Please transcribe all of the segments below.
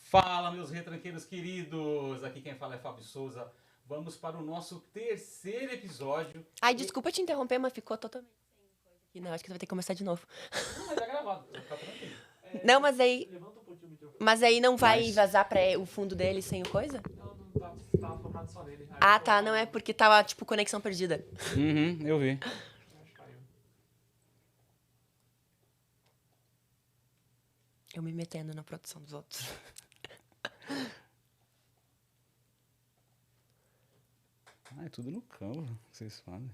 Fala, meus retranqueiros queridos! Aqui quem fala é Fábio Souza. Vamos para o nosso terceiro episódio. Ai, desculpa te interromper, mas ficou totalmente sem coisa aqui. Não, acho que você vai ter que começar de novo. Não, mas tá gravado, tá tranquilo. Não, mas aí... Levanta um pouquinho o microfone. Mas aí não vai Mas- vazar pra o fundo dele sem o coisa? Não, tava focado só nele. Aí Ah, eu tá. Não é porque tava, tipo, conexão perdida. Uhum, eu vi. acho que caiu. Eu me metendo na produção dos outros. Ah, é tudo no Canva, que vocês falam.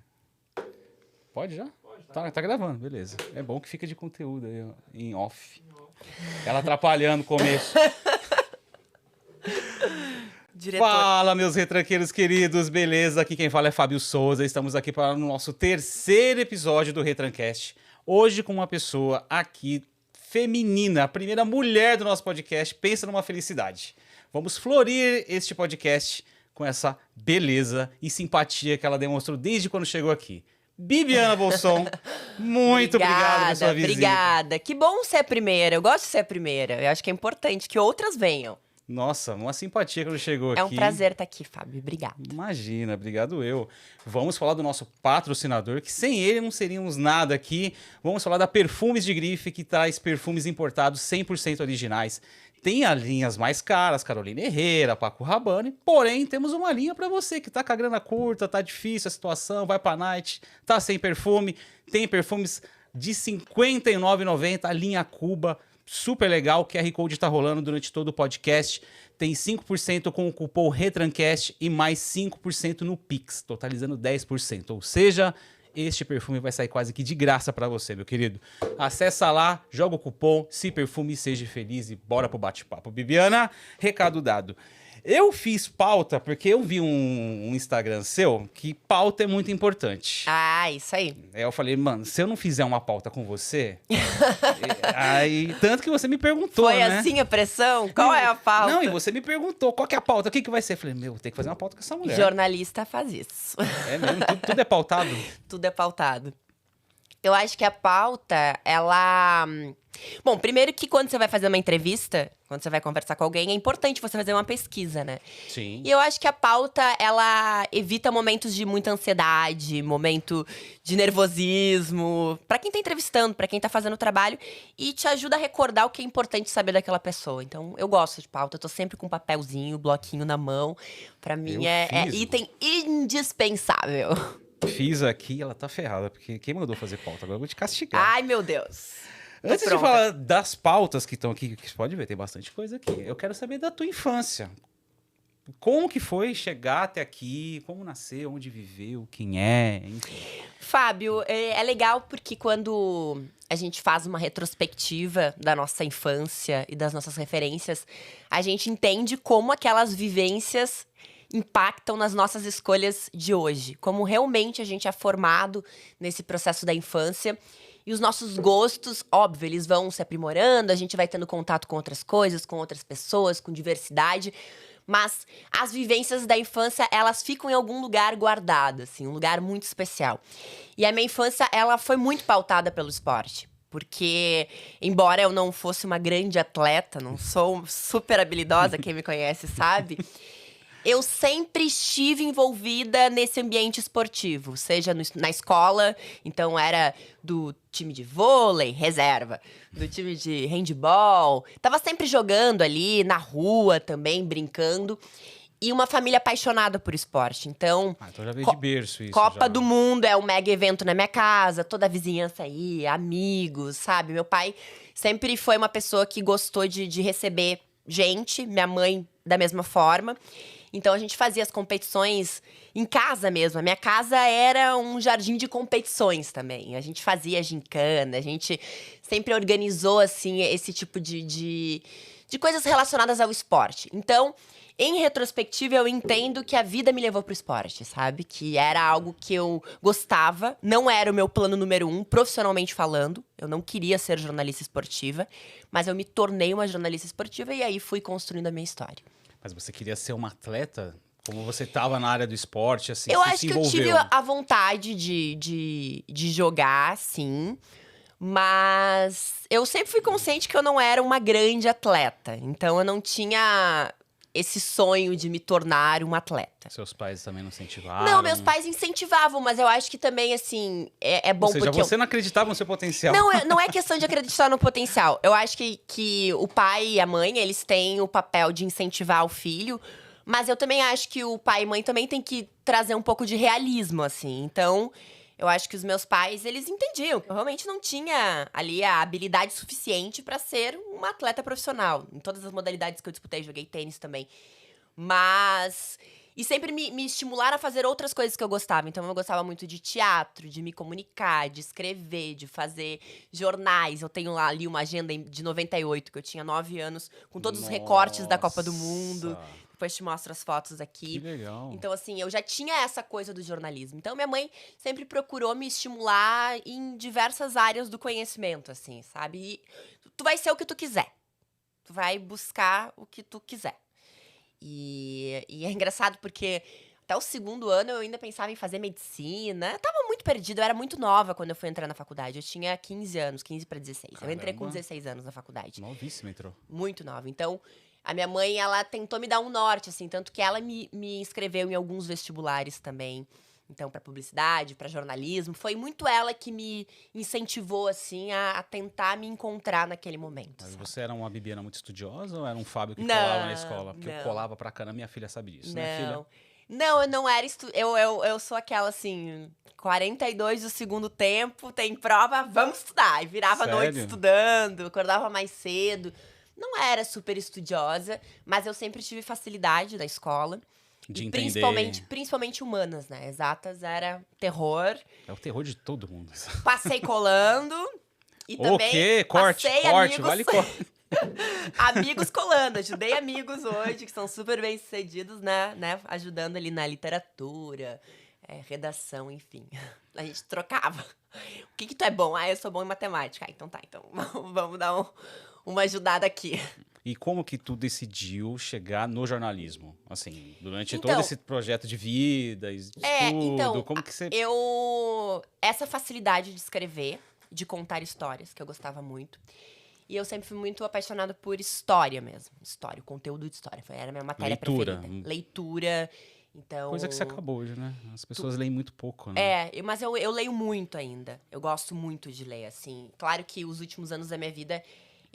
Pode já? Pode, tá. Tá gravando, beleza. É bom que fica de conteúdo aí, ó, em off. Ela atrapalhando o começo. Diretor. Fala, meus retranqueiros queridos, beleza? Aqui quem fala é Fábio Souza. Estamos aqui para o nosso terceiro episódio do Retrancast. Hoje com uma pessoa aqui feminina, a primeira mulher do nosso podcast. Pensa numa felicidade. Vamos florir este podcast com essa beleza e simpatia que ela demonstrou desde quando chegou aqui. Bibiana Bolson, muito obrigado pela sua visita. Obrigada. Que bom ser a primeira. Eu gosto de ser a primeira. Eu acho que é importante que outras venham. Nossa, uma simpatia quando chegou aqui. É um prazer estar aqui, Fábio. Obrigada. Imagina, obrigado eu. Vamos falar do nosso patrocinador, que sem ele não seríamos nada aqui. Vamos falar da Perfumes de Grife, que traz perfumes importados 100% originais. Tem as linhas mais caras, Carolina Herrera, Paco Rabanne, porém temos uma linha para você que tá com a grana curta, tá difícil a situação, vai pra night, tá sem perfume. Tem perfumes de R$ 59,90, a linha Cuba, super legal, o QR Code tá rolando durante todo o podcast. Tem 5% com o cupom RETRANCAST e mais 5% no Pix, totalizando 10%. Ou seja, este perfume vai sair quase que de graça pra você, meu querido. Acessa lá, joga o cupom, se perfume, seja feliz e bora pro bate-papo. Bibiana, recado dado. Eu fiz pauta porque eu vi um Instagram seu que pauta é muito importante. Ah, isso aí. Aí eu falei, mano, se eu não fizer uma pauta com você... aí, tanto que você me perguntou, Foi né? assim a pressão? Qual é a pauta? Não, e você me perguntou, qual que é a pauta? O que vai ser? Eu falei, meu, tem que fazer uma pauta com essa mulher. Jornalista faz isso. É mesmo, tudo é pautado. Tudo é pautado. Eu acho que a pauta, ela... Bom, primeiro que quando você vai fazer uma entrevista, quando você vai conversar com alguém, é importante você fazer uma pesquisa, né? Sim. E eu acho que a pauta, ela evita momentos de muita ansiedade, momento de nervosismo, pra quem tá entrevistando, pra quem tá fazendo o trabalho, e te ajuda a recordar o que é importante saber daquela pessoa. Então, eu gosto de pauta, eu tô sempre com um papelzinho, bloquinho na mão. Pra mim, Eu é fiz. item indispensável. Fiz aqui, ela tá ferrada, porque quem mandou fazer pauta? Agora eu vou te castigar. Ai, meu Deus. Tô Antes de pronta. falar das pautas que estão aqui, que você pode ver, tem bastante coisa aqui. Eu quero saber da tua infância. Como que foi chegar até aqui? Como nasceu? Onde viveu? Quem é? Enfim. Fábio, é legal porque quando a gente faz uma retrospectiva da nossa infância e das nossas referências, a gente entende como aquelas vivências impactam nas nossas escolhas de hoje. Como realmente a gente é formado nesse processo da infância. E os nossos gostos, óbvio, eles vão se aprimorando, a gente vai tendo contato com outras coisas, com outras pessoas, com diversidade. Mas as vivências da infância, elas ficam em algum lugar guardadas, assim, um lugar muito especial. E a minha infância, ela foi muito pautada pelo esporte. Porque, embora eu não fosse uma grande atleta, não sou super habilidosa, quem me conhece sabe, eu sempre estive envolvida nesse ambiente esportivo, seja na escola, então era do time de vôlei, reserva, do time de handball, tava sempre jogando ali, na rua também, brincando, e uma família apaixonada por esporte, então... Então já veio de berço isso. Copa já. do Mundo é um mega evento na minha casa, toda a vizinhança aí, amigos, sabe? Meu pai sempre foi uma pessoa que gostou de receber gente, minha mãe da mesma forma. Então, a gente fazia as competições em casa mesmo. A minha casa era um jardim de competições também. A gente fazia gincana, a gente sempre organizou, assim, esse tipo de coisas relacionadas ao esporte. Então, em retrospectiva, eu entendo que a vida me levou pro esporte, sabe? Que era algo que eu gostava, não era o meu plano número 1, profissionalmente falando. Eu não queria ser jornalista esportiva, mas eu me tornei uma jornalista esportiva e aí fui construindo a minha história. Mas você queria ser uma atleta? Como você estava na área do esporte, assim, Eu você acho se que eu envolveu? tive a vontade de jogar, sim. Mas eu sempre fui consciente que eu não era uma grande atleta. Então eu não tinha esse sonho de me tornar uma atleta. Seus pais também não incentivaram? Não, meus pais incentivavam, mas eu acho que também, assim, é bom Ou seja, porque você não acreditava no seu potencial. não é questão de acreditar no potencial. Eu acho que o pai e a mãe, eles têm o papel de incentivar o filho, mas eu também acho que o pai e mãe também tem que trazer um pouco de realismo, assim. Então, eu acho que os meus pais, eles entendiam. Eu realmente não tinha ali a habilidade suficiente pra ser uma atleta profissional. Em todas as modalidades que eu disputei, joguei tênis também. Mas... E sempre me estimularam a fazer outras coisas que eu gostava. Então, eu gostava muito de teatro, de me comunicar, de escrever, de fazer jornais. Eu tenho lá ali uma agenda de 98, que eu tinha 9 anos, com todos os recortes da Copa do Mundo. Nossa, Depois te mostro as fotos Que aqui. legal. Então, assim, eu já tinha essa coisa do jornalismo. Então, minha mãe sempre procurou me estimular em diversas áreas do conhecimento, assim, sabe? E tu vai ser o que tu quiser. Tu vai buscar o que tu quiser. E é engraçado porque até o segundo ano eu ainda pensava em fazer medicina. Eu tava muito perdida, eu era muito nova quando eu fui entrar na faculdade. Eu tinha 15 anos, 15 para 16. Eu entrei com Caramba. 16 anos na faculdade. Novíssimo entrou. Muito nova. Então, a minha mãe, ela tentou me dar um norte, assim. Tanto que ela me inscreveu em alguns vestibulares também. Então, para publicidade, para jornalismo. Foi muito ela que me incentivou, assim, a tentar me encontrar naquele momento. Mas sabe? você era uma Bibiana muito estudiosa ou era um Fábio que Não, colava na escola? Porque eu não. colava pra caramba, minha filha sabe disso, né, filha? Não. Não, eu não era eu sou aquela assim, 42 do segundo tempo, tem prova, vamos estudar. E virava a noite Sério? estudando, acordava mais cedo. Não era super estudiosa, mas eu sempre tive facilidade da escola. De E entender. principalmente humanas, né? Exatas era terror. É o terror de todo mundo. Passei colando. E O também quê? Corte, passei corte, amigos, vale corte. amigos colando. Ajudei amigos hoje que são super bem sucedidos, né? Ajudando ali na literatura, redação, enfim. A gente trocava. O que tu é bom? Ah, eu sou bom em matemática. Ah, então tá. Então vamos dar uma ajudada aqui. E como que tu decidiu chegar no jornalismo? Assim, durante Então- todo esse projeto de vida, estudo, Então, como que você... essa facilidade de escrever, de contar histórias, que eu gostava muito. E eu sempre fui muito apaixonada por história mesmo. História, o conteúdo de história. Era a minha matéria Leitura. preferida. Leitura. Então. Coisa que se acabou hoje, né? As pessoas leem muito pouco, né? Mas eu leio muito ainda. Eu gosto muito de ler, assim. Claro que os últimos anos da minha vida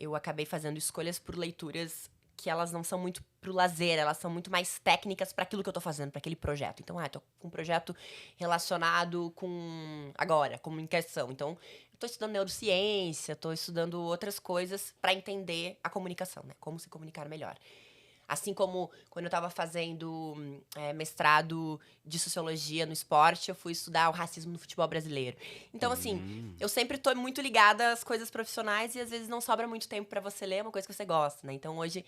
eu acabei fazendo escolhas por leituras que elas não são muito pro lazer, elas são muito mais técnicas para aquilo que eu tô fazendo, para aquele projeto. Então, tô com um projeto relacionado com comunicação. Então, eu tô estudando neurociência, tô estudando outras coisas para entender a comunicação, né? Como se comunicar melhor. Assim como quando eu estava fazendo mestrado de sociologia no esporte, eu fui estudar o racismo no futebol brasileiro. Então, assim, eu sempre tô muito ligada às coisas profissionais e às vezes não sobra muito tempo para você ler uma coisa que você gosta, né? Então, hoje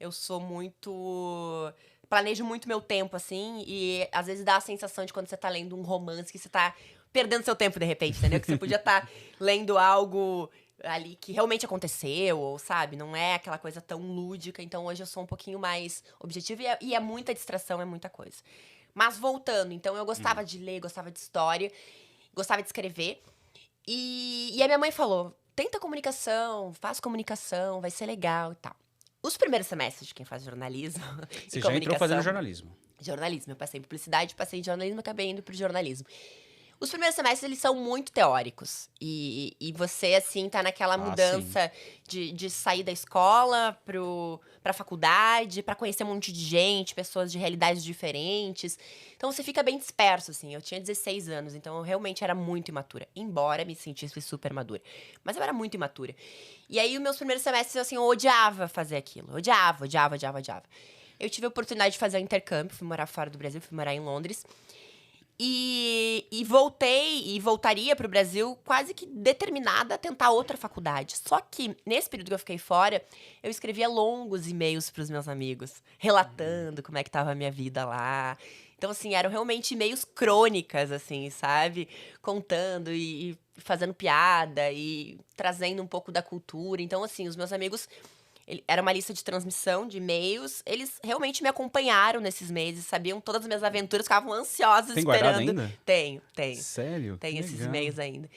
eu sou muito... Planejo muito meu tempo, assim, e às vezes dá a sensação de quando você tá lendo um romance que você tá perdendo seu tempo de repente, entendeu? Que você podia estar lendo algo ali que realmente aconteceu, ou sabe? Não é aquela coisa tão lúdica. Então, hoje eu sou um pouquinho mais objetiva e é muita distração, é muita coisa. Mas voltando, então eu gostava de ler, gostava de história, gostava de escrever. E a minha mãe falou, tenta comunicação, faz comunicação, vai ser legal e tal. Os primeiros semestres de quem faz jornalismo Você e já entrou comunicação... fazendo jornalismo. Jornalismo. Eu passei em publicidade, passei em jornalismo, acabei indo pro jornalismo. Os primeiros semestres, eles são muito teóricos. E você, assim, tá naquela mudança de sair da escola pra faculdade, pra conhecer um monte de gente, pessoas de realidades diferentes. Então, você fica bem disperso, assim. Eu tinha 16 anos, então eu realmente era muito imatura. Embora me sentisse super madura. Mas eu era muito imatura. E aí, os meus primeiros semestres, assim, eu odiava fazer aquilo. Odiava. Eu tive a oportunidade de fazer um intercâmbio, fui morar fora do Brasil, fui morar em Londres. E voltei e voltaria pro Brasil quase que determinada a tentar outra faculdade. Só que, nesse período que eu fiquei fora, eu escrevia longos e-mails pros meus amigos, relatando como é que tava a minha vida lá. Então, assim, eram realmente e-mails crônicas, assim, sabe? Contando e fazendo piada e trazendo um pouco da cultura. Então, assim, os meus amigos... Era uma lista de transmissão de e-mails. Eles realmente me acompanharam nesses meses, sabiam todas as minhas aventuras, ficavam ansiosos Tem esperando. guardado ainda? Tenho. Sério? Tem Que esses legal. e-mails ainda.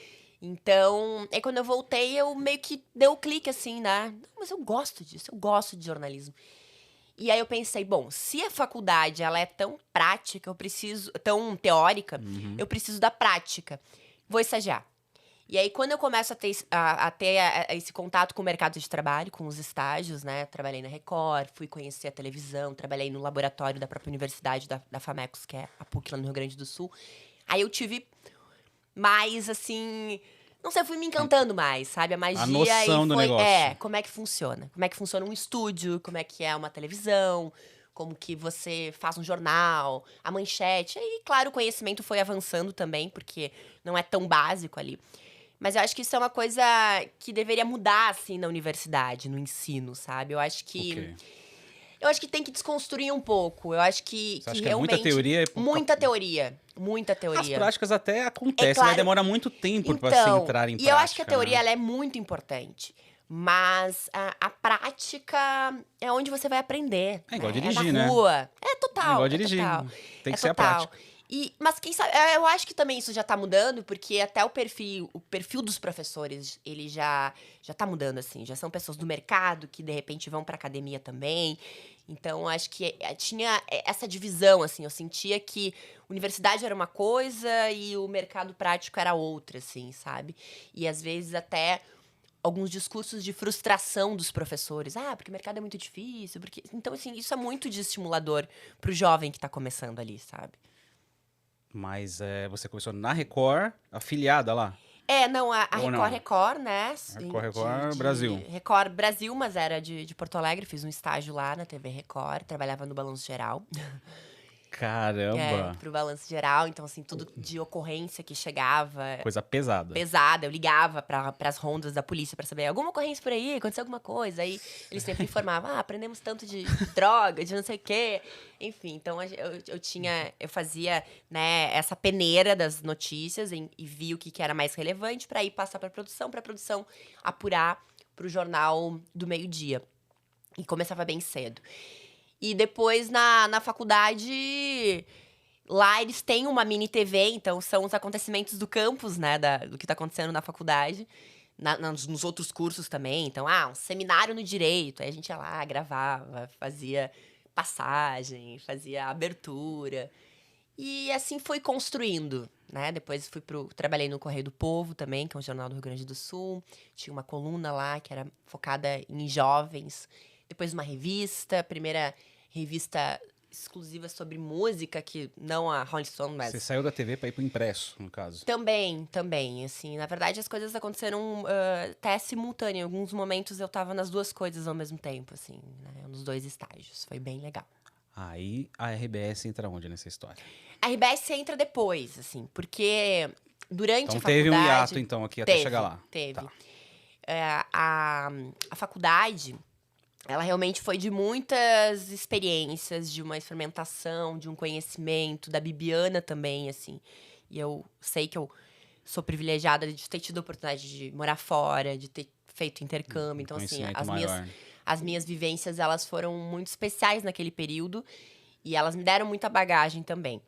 Então, aí quando eu voltei, eu meio que dei o clique assim, né? Não, mas eu gosto disso, eu gosto de jornalismo. E aí eu pensei, bom, se a faculdade ela é tão prática, eu preciso, tão teórica, eu preciso da prática. Vou estagiar. E aí, quando eu começo a ter esse contato com o mercado de trabalho, com os estágios, né? Trabalhei na Record, fui conhecer a televisão, trabalhei no laboratório da própria universidade, da FAMECOS, que é a PUC lá no Rio Grande do Sul. Aí eu tive mais, assim... Não sei, eu fui me encantando mais, sabe? A magia noção e do foi... negócio. Como é que funciona? Como é que funciona um estúdio? Como é que é uma televisão? Como que você faz um jornal? A manchete. E, claro, o conhecimento foi avançando também, porque não é tão básico ali. Mas eu acho que isso é uma coisa que deveria mudar, assim, na universidade, no ensino, sabe? Eu acho que... Ok. Eu acho que tem que desconstruir um pouco. Eu acho que Você acha que é realmente... muita teoria? Muita teoria. Muita As teoria. práticas até acontecem, É claro. mas demora muito tempo para se Então, entrar em e prática. eu acho que a teoria né? ela é muito importante. Mas a prática é onde você vai aprender. É igual né? dirigir, é né? na rua. É total. É igual dirigir. Total. Tem É que ser a total. prática. Mas quem sabe, eu acho que também isso já tá mudando, porque até o perfil dos professores, ele já tá mudando, assim. Já são pessoas do mercado que, de repente, vão pra academia também. Então, acho que tinha essa divisão, assim. Eu sentia que universidade era uma coisa e o mercado prático era outra, assim, sabe? E, às vezes, até alguns discursos de frustração dos professores. Ah, porque o mercado é muito difícil. Porque... Então, assim, isso é muito desestimulador pro jovem que tá começando ali, sabe? Mas você começou na Record, afiliada lá. Não, a Ou não? Record, né? Record Brasil. Record Brasil, mas era de Porto Alegre. Fiz um estágio lá na TV Record, trabalhava no Balanço Geral. Caramba! Pro Balanço Geral. Então, assim, tudo de ocorrência que chegava. Coisa pesada. Pesada. Eu ligava pras rondas da polícia pra saber alguma ocorrência por aí, aconteceu alguma coisa. Aí eles sempre informavam, aprendemos tanto de droga, de não sei o quê. Enfim, então eu fazia, né, essa peneira das notícias e via o que era mais relevante pra ir passar pra produção apurar pro jornal do meio-dia. E começava bem cedo. E depois, na faculdade, lá eles têm uma mini TV, então são os acontecimentos do campus, né, do que tá acontecendo na faculdade. Nos outros cursos também. Então, um seminário no direito. Aí a gente ia lá, gravava, fazia passagem, fazia abertura. E assim foi construindo, né? Depois trabalhei no Correio do Povo também, que é um jornal do Rio Grande do Sul. Tinha uma coluna lá que era focada em jovens. Depois uma revista, primeira revista exclusiva sobre música, que não a Rolling Stone, mas... Você saiu da TV para ir pro impresso, no caso. Também, assim, na verdade as coisas aconteceram até simultâneo. Em alguns momentos eu tava nas duas coisas ao mesmo tempo, assim, né, nos dois estágios. Foi bem legal. Aí a RBS entra onde nessa história? A RBS entra depois, assim, porque durante Então a faculdade... teve um hiato, então, aqui até chegar lá. Teve. Tá. A faculdade... Ela realmente foi de muitas experiências, de uma experimentação, de um conhecimento, da Bibiana também, assim. E eu sei que eu sou privilegiada de ter tido a oportunidade de morar fora, de ter feito intercâmbio. Então, assim, as minhas vivências, elas foram muito especiais naquele período. E elas me deram muita bagagem também.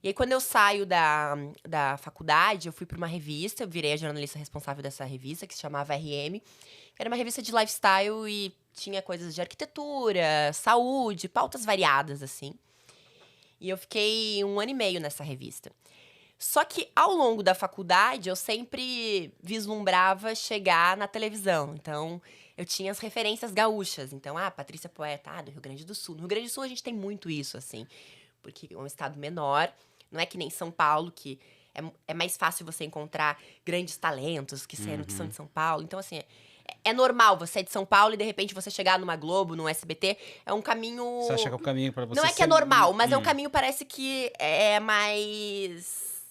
E aí, quando eu saio da faculdade, eu fui para uma revista, eu virei a jornalista responsável dessa revista, que se chamava RM. Era uma revista de lifestyle e tinha coisas de arquitetura, saúde, pautas variadas, assim. E eu fiquei 1 ano e meio nessa revista. Só que, ao longo da faculdade, eu sempre vislumbrava chegar na televisão. Então, eu tinha as referências gaúchas. Então, Patrícia Poeta, do Rio Grande do Sul. No Rio Grande do Sul, a gente tem muito isso, assim. Porque é um estado menor. Não é que nem São Paulo, que é mais fácil você encontrar grandes talentos que são de São Paulo. Então, assim... É normal você é de São Paulo e, de repente, você chegar numa Globo, num SBT. É um caminho... Você acha que é um caminho pra você Não é que é normal, mas é um caminho, parece que é mais...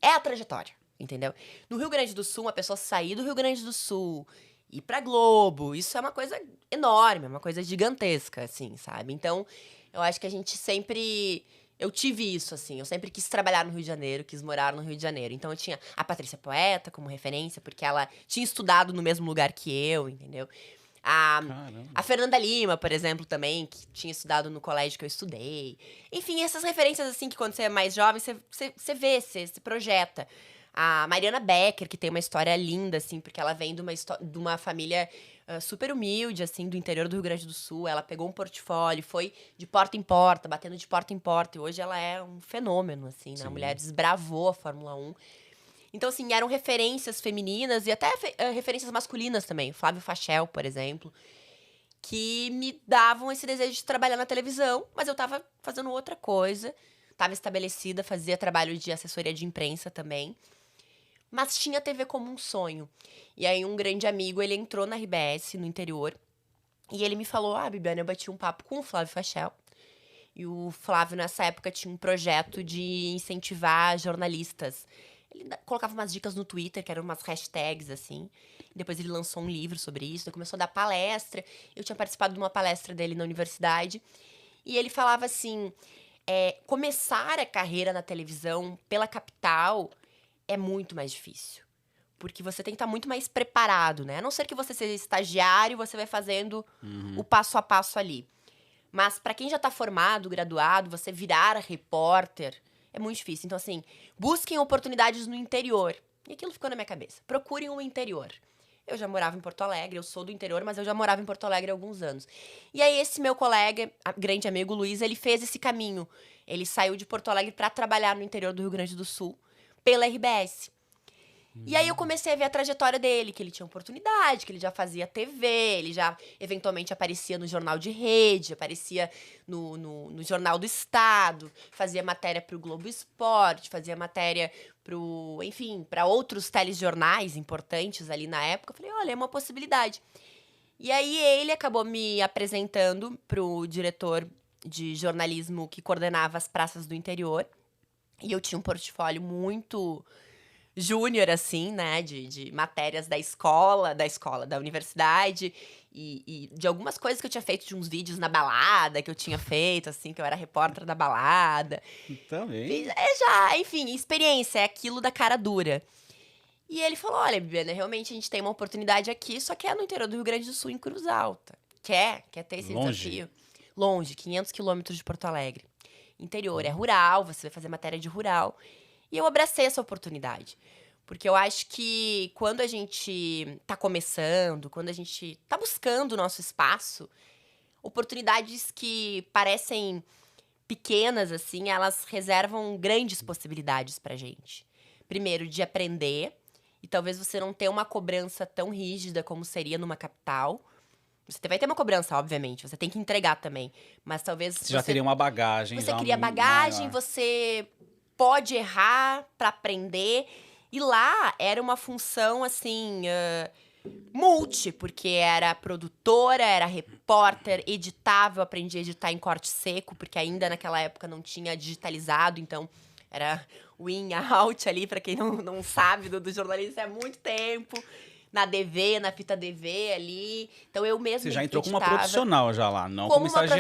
É a trajetória, entendeu? No Rio Grande do Sul, uma pessoa sair do Rio Grande do Sul, ir pra Globo, isso é uma coisa enorme, é uma coisa gigantesca, assim, sabe? Então, eu acho que a gente sempre... Eu tive isso, assim. Eu sempre quis trabalhar no Rio de Janeiro, quis morar no Rio de Janeiro. Então, eu tinha a Patrícia Poeta como referência, porque ela tinha estudado no mesmo lugar que eu, entendeu? A Fernanda Lima, por exemplo, também, que tinha estudado no colégio que eu estudei. Enfim, essas referências, assim, que quando você é mais jovem, você vê, você se projeta. A Mariana Becker, que tem uma história linda, assim, porque ela vem de uma família super humilde, assim, do interior do Rio Grande do Sul. Ela pegou um portfólio, foi de porta em porta, batendo de porta em porta. E hoje ela é um fenômeno, assim, né? A mulher desbravou a Fórmula 1. Então, assim, eram referências femininas e até referências masculinas também. Flávio Fachel, por exemplo, que me davam esse desejo de trabalhar na televisão, mas eu tava fazendo outra coisa. Tava estabelecida, fazia trabalho de assessoria de imprensa também. Mas tinha TV como um sonho. E aí um grande amigo, ele entrou na RBS, no interior, e ele me falou, Bibiana, eu bati um papo com o Flávio Fachel. E o Flávio, nessa época, tinha um projeto de incentivar jornalistas. Ele colocava umas dicas no Twitter, que eram umas hashtags, assim. Depois ele lançou um livro sobre isso, ele começou a dar palestra. Eu tinha participado de uma palestra dele na universidade. E ele falava assim, começar a carreira na televisão pela capital é muito mais difícil. Porque você tem que estar muito mais preparado, né? A não ser que você seja estagiário, você vai fazendo o passo a passo ali. Mas para quem já tá formado, graduado, você virar repórter é muito difícil. Então, assim, busquem oportunidades no interior. E aquilo ficou na minha cabeça. Procurem o interior. Eu já morava em Porto Alegre, eu sou do interior, mas eu já morava em Porto Alegre há alguns anos. E aí esse meu colega, grande amigo Luiz, ele fez esse caminho. Ele saiu de Porto Alegre para trabalhar no interior do Rio Grande do Sul, pela RBS. E aí eu comecei a ver a trajetória dele, que ele tinha oportunidade, que ele já fazia TV, ele já eventualmente aparecia no Jornal de Rede, aparecia no Jornal do Estado, fazia matéria pro Globo Esporte, fazia matéria enfim, para outros telejornais importantes ali na época. Eu falei, olha, é uma possibilidade. E aí ele acabou me apresentando pro diretor de jornalismo que coordenava as praças do interior. E eu tinha um portfólio muito júnior, assim, né, de matérias da universidade, e de algumas coisas que eu tinha feito, de uns vídeos na balada que eu tinha feito, assim, que eu era repórter da balada. Também. Enfim, experiência, é aquilo da cara dura. E ele falou, olha, Bibiana, realmente a gente tem uma oportunidade aqui, só que é no interior do Rio Grande do Sul, em Cruz Alta. Quer ter esse desafio? Longe, 500 quilômetros de Porto Alegre. Interior, é rural, você vai fazer matéria de rural. E eu abracei essa oportunidade. Porque eu acho que quando a gente tá começando, quando a gente tá buscando o nosso espaço, oportunidades que parecem pequenas, assim, elas reservam grandes possibilidades pra gente. Primeiro, de aprender. E talvez você não tenha uma cobrança tão rígida como seria numa capital. Você vai ter uma cobrança, obviamente. Você tem que entregar também. Mas talvez Você já teria uma bagagem. Você cria bagagem, você pode errar para aprender. E lá era uma função, assim, porque era produtora, era repórter, editava, eu aprendi a editar em corte seco, porque ainda naquela época não tinha digitalizado, então era o in, out ali, para quem não sabe do jornalismo, há muito tempo. Na DV, na fita DV ali. Então eu mesma Você já entrou como uma profissional já lá, não como estagiária.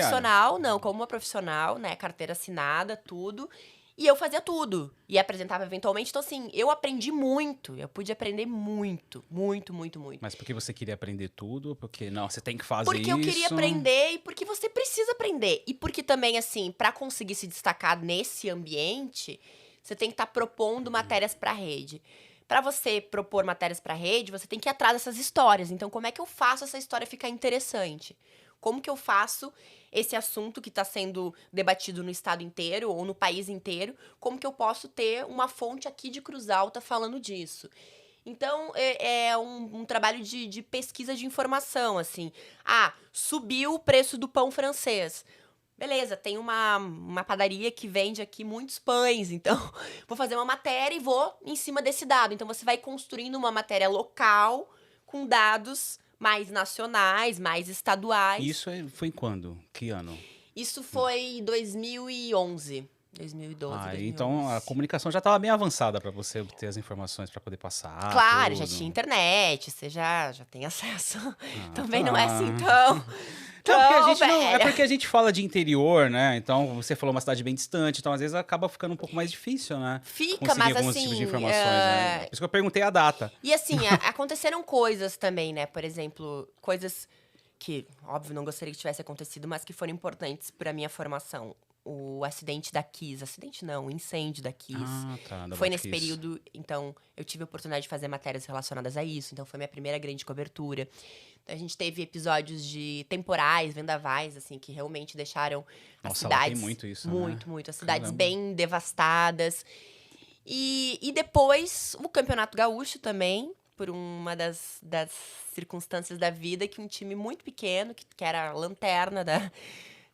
Como uma profissional, né? Carteira assinada, tudo. E eu fazia tudo. E apresentava eventualmente. Então, assim, eu aprendi muito. Eu pude aprender muito. Muito, muito, muito. Mas porque você queria aprender tudo? Porque, não, você tem que fazer isso? Porque eu queria aprender e porque você precisa aprender. E porque também, assim, para conseguir se destacar nesse ambiente, você tem que estar propondo matérias para a rede. Para você propor matérias para a rede, você tem que ir atrás dessas histórias. Então, como é que eu faço essa história ficar interessante? Como que eu faço esse assunto que está sendo debatido no estado inteiro ou no país inteiro? Como que eu posso ter uma fonte aqui de Cruz Alta falando disso? Então, é um trabalho de pesquisa de informação, assim. Subiu o preço do pão francês. Beleza, tem uma padaria que vende aqui muitos pães, então vou fazer uma matéria e vou em cima desse dado. Então você vai construindo uma matéria local com dados mais nacionais, mais estaduais. Isso foi em quando? Que ano? Isso foi 2011. 2012, 2011. Então a comunicação já estava bem avançada para você obter as informações para poder passar. Claro, tudo. já tinha internet, você já tem acesso. Também não é assim tão... É porque a gente fala de interior, né? Então, você falou uma cidade bem distante, então às vezes acaba ficando um pouco mais difícil, né? Fica, conseguir mas alguns assim... tipos de informações, né? Por isso que eu perguntei a data. E assim, aconteceram coisas também, né? Por exemplo, coisas que, óbvio, não gostaria que tivesse acontecido, mas que foram importantes para a minha formação. o acidente da Kiss. Acidente não, o incêndio da Kiss. Ah, tá. Da Foi nesse Batkiss. período, então, eu tive a oportunidade de fazer matérias relacionadas a isso. Então, foi minha primeira grande cobertura. Então, a gente teve episódios de temporais, vendavais, assim, que realmente deixaram as Nossa, lá cidades... tem muito isso, né? Muito, muito. As cidades Caramba. bem devastadas. E depois, o Campeonato Gaúcho também, por uma das circunstâncias da vida, que um time muito pequeno, que era a lanterna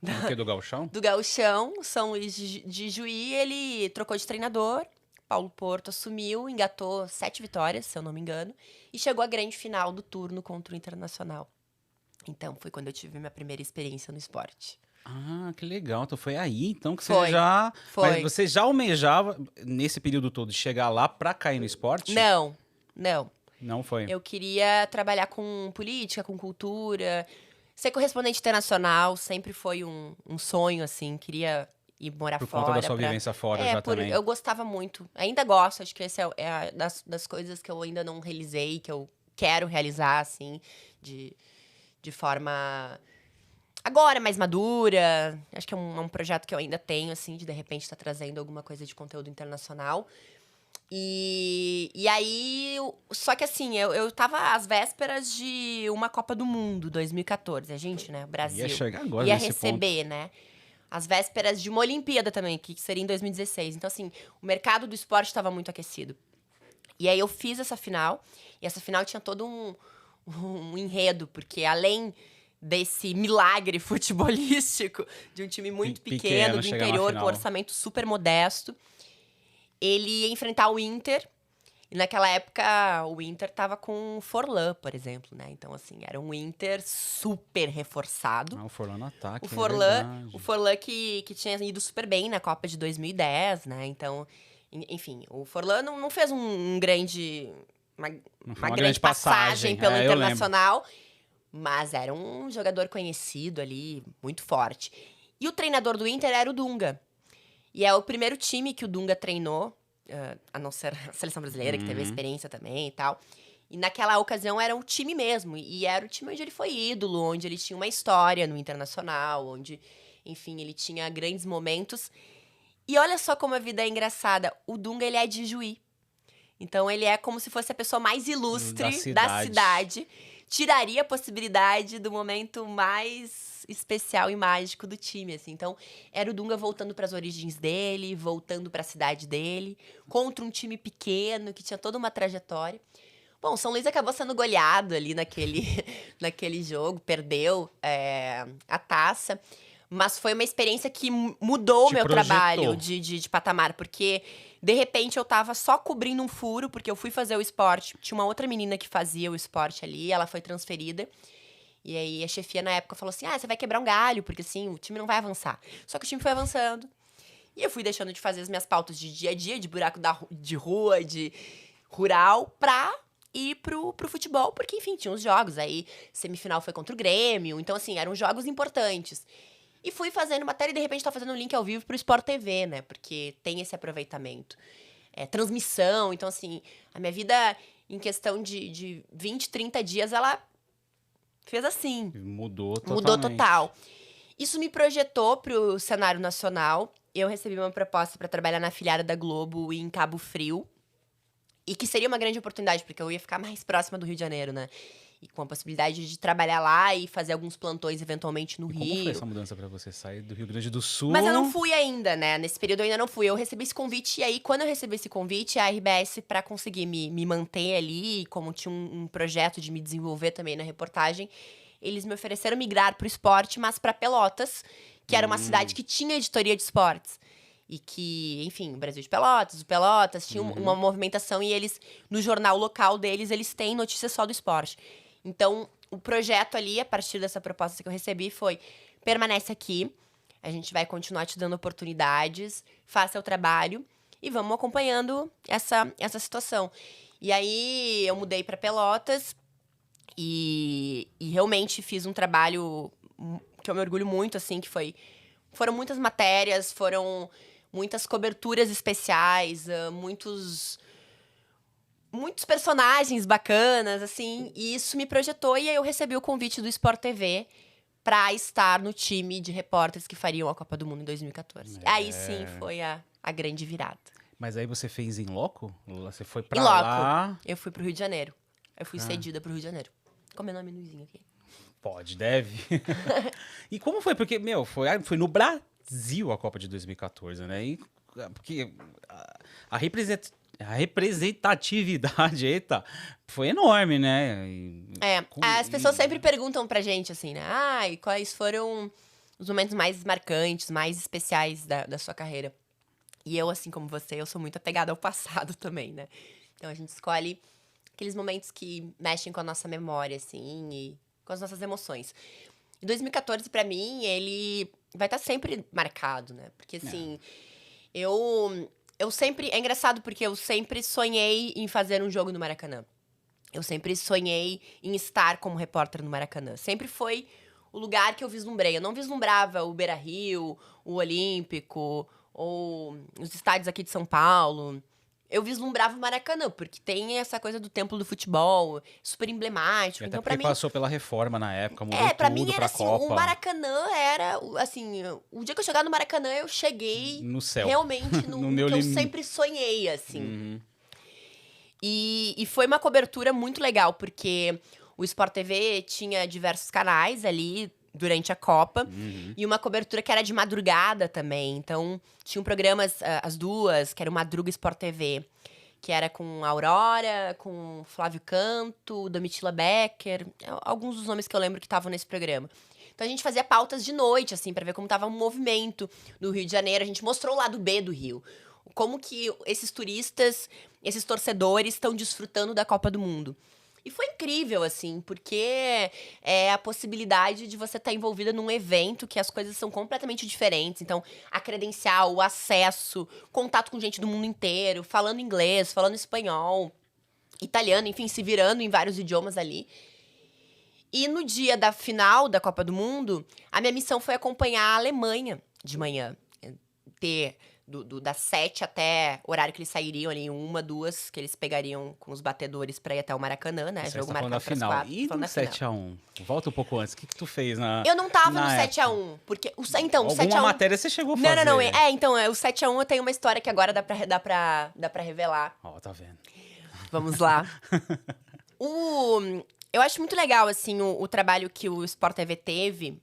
Do que do Gauchão? do Gauchão, o São Luís de Juí, ele trocou de treinador, Paulo Porto assumiu, engatou 7 vitórias, se eu não me engano, e chegou à grande final do turno contra o Internacional. Então, foi quando eu tive minha primeira experiência no esporte. Ah, que legal. Então foi aí então que você Foi. já. Foi. Mas você já almejava, nesse período todo, de chegar lá pra cair no esporte? Não. Não foi. Eu queria trabalhar com política, com cultura. Ser correspondente internacional sempre foi um sonho, assim. Queria ir morar Por fora. conta da sua vivência fora já também. Eu gostava muito. Ainda gosto. Acho que esse das coisas que eu ainda não realizei, que eu quero realizar, assim, de forma... Agora, mais madura. Acho que é um projeto que eu ainda tenho, assim, de repente estar trazendo alguma coisa de conteúdo internacional. E aí, só que assim, eu tava às vésperas de uma Copa do Mundo, 2014. A gente, né, o Brasil, Ia chegar agora ia nesse receber, né? Às vésperas de uma Olimpíada também, que seria em 2016. Então, assim, o mercado do esporte estava muito aquecido. E aí eu fiz essa final, e essa final tinha todo um enredo, porque além desse milagre futebolístico de um time muito pequeno do chegar na interior, final. com orçamento super modesto, ele ia enfrentar o Inter. E naquela época, o Inter tava com o Forlan, por exemplo, né? Então, assim, era um Inter super reforçado. Ah, o Forlan no ataque. O é Forlan, verdade. o Forlan que tinha ido super bem na Copa de 2010, né? Então, enfim, o Forlan não fez um grande... Não foi Uma grande passagem pelo eu lembro. Internacional, mas era um jogador conhecido ali, muito forte. E o treinador do Inter era o Dunga. E é o primeiro time que o Dunga treinou, a não ser a seleção brasileira, que teve a experiência também e tal. E naquela ocasião era o time mesmo. E era o time onde ele foi ídolo, onde ele tinha uma história no Internacional, onde, enfim, ele tinha grandes momentos. E olha só como a vida é engraçada. O Dunga, ele é de Juí. Então, ele é como se fosse a pessoa mais ilustre da cidade. Tiraria a possibilidade do momento mais especial e mágico do time, assim. Então, era o Dunga voltando para as origens dele, voltando para a cidade dele, contra um time pequeno, que tinha toda uma trajetória. Bom, o São Luís acabou sendo goleado ali naquele jogo, perdeu a taça. Mas foi uma experiência que mudou o meu trabalho de patamar, porque, de repente, eu tava só cobrindo um furo, porque eu fui fazer o esporte. Tinha uma outra menina que fazia o esporte ali, ela foi transferida. E aí, a chefia, na época, falou assim, você vai quebrar um galho, porque, assim, o time não vai avançar. Só que o time foi avançando. E eu fui deixando de fazer as minhas pautas de dia a dia, de buraco de rua, de rural, pra ir pro futebol, porque, enfim, tinha os jogos. Aí, semifinal foi contra o Grêmio. Então, assim, eram jogos importantes. E fui fazendo matéria e, de repente, tô fazendo um link ao vivo pro Sport TV, né? Porque tem esse aproveitamento. Transmissão. Então, assim, a minha vida, em questão de 20, 30 dias, ela fez assim. Mudou totalmente. Mudou total. Isso me projetou pro cenário nacional. Eu recebi uma proposta para trabalhar na afiliada da Globo em Cabo Frio. E que seria uma grande oportunidade, porque eu ia ficar mais próxima do Rio de Janeiro, né? E com a possibilidade de trabalhar lá e fazer alguns plantões, eventualmente, no Rio. Como foi essa mudança pra você sair do Rio Grande do Sul? Mas eu não fui ainda, né? Nesse período eu ainda não fui. Eu recebi esse convite, e aí, quando eu recebi esse convite, a RBS, pra conseguir me manter ali, como tinha um projeto de me desenvolver também na reportagem, eles me ofereceram migrar pro esporte, mas pra Pelotas, que era uma cidade que tinha editoria de esportes. E que, enfim, o Brasil de Pelotas, o Pelotas, tinha uma movimentação, e eles, no jornal local deles, eles têm notícias só do esporte. Então, o projeto ali, a partir dessa proposta que eu recebi, foi: permanece aqui, a gente vai continuar te dando oportunidades, faça o trabalho e vamos acompanhando essa situação. E aí, eu mudei para Pelotas e realmente fiz um trabalho que eu me orgulho muito, assim, que foram muitas matérias, foram muitas coberturas especiais, muitos personagens bacanas, assim, e isso me projetou, e aí eu recebi o convite do Sport TV pra estar no time de repórteres que fariam a Copa do Mundo em 2014. Aí sim foi a grande virada. Mas aí você fez em loco? Você foi pra Em loco. lá? Eu fui pro Rio de Janeiro. Eu fui cedida pro Rio de Janeiro. Comendo um amendozinho aqui. Pode, deve. E como foi? Porque, meu, foi no Brasil a Copa de 2014, né? E, porque a representatividade, eita, foi enorme, né? As pessoas sempre perguntam pra gente, assim, né? E quais foram os momentos mais marcantes, mais especiais da sua carreira? E eu, assim como você, eu sou muito apegada ao passado também, né? Então a gente escolhe aqueles momentos que mexem com a nossa memória, assim, e com as nossas emoções. E 2014, pra mim, ele vai estar sempre marcado, né? Porque, assim, eu sempre... É engraçado porque eu sempre sonhei em fazer um jogo no Maracanã. Eu sempre sonhei em estar como repórter no Maracanã. Sempre foi o lugar que eu vislumbrei. Eu não vislumbrava o Beira-Rio, o Olímpico, ou os estádios aqui de São Paulo. Eu vislumbrava o Maracanã, porque tem essa coisa do templo do futebol, super emblemático. Até Então, porque pra mim, passou pela reforma na época, mudou pra tudo mim era pra assim, Copa. o Maracanã era, assim, o dia que eu chegar no Maracanã, eu cheguei No céu. realmente No no meu que eu limite. sempre sonhei, assim. E foi uma cobertura muito legal, porque o Sport TV tinha diversos canais ali durante a Copa. E uma cobertura que era de madrugada também. Então, tinham programas, as duas, que era o Madruga Sport TV, que era com a Aurora, com Flávio Canto, Domitila Becker, alguns dos nomes que eu lembro que estavam nesse programa. Então a gente fazia pautas de noite, assim, pra ver como tava o movimento no Rio de Janeiro. A gente mostrou o lado B do Rio. Como que esses turistas, esses torcedores estão desfrutando da Copa do Mundo. E foi incrível, assim, porque é a possibilidade de você estar envolvida num evento que as coisas são completamente diferentes. Então, a credencial, o acesso, contato com gente do mundo inteiro, falando inglês, falando espanhol, italiano, enfim, se virando em vários idiomas ali. E no dia da final da Copa do Mundo, a minha missão foi acompanhar a Alemanha de manhã. Ter das 7 até o horário que eles sairiam ali, 1, 2, que eles pegariam com os batedores pra ir até o Maracanã, né? Você Jogo tá falando da marcado pras final. 4. E do 7x1? Volta um pouco antes. O que tu fez na Eu não tava na no época? 7x1, porque... Então, o Alguma 7x1... matéria você chegou a fazer. Não. Então, o 7x1 eu tenho uma história que agora dá pra revelar. Ó, tá vendo. Vamos lá. Eu acho muito legal, assim, o trabalho que o Sport TV teve,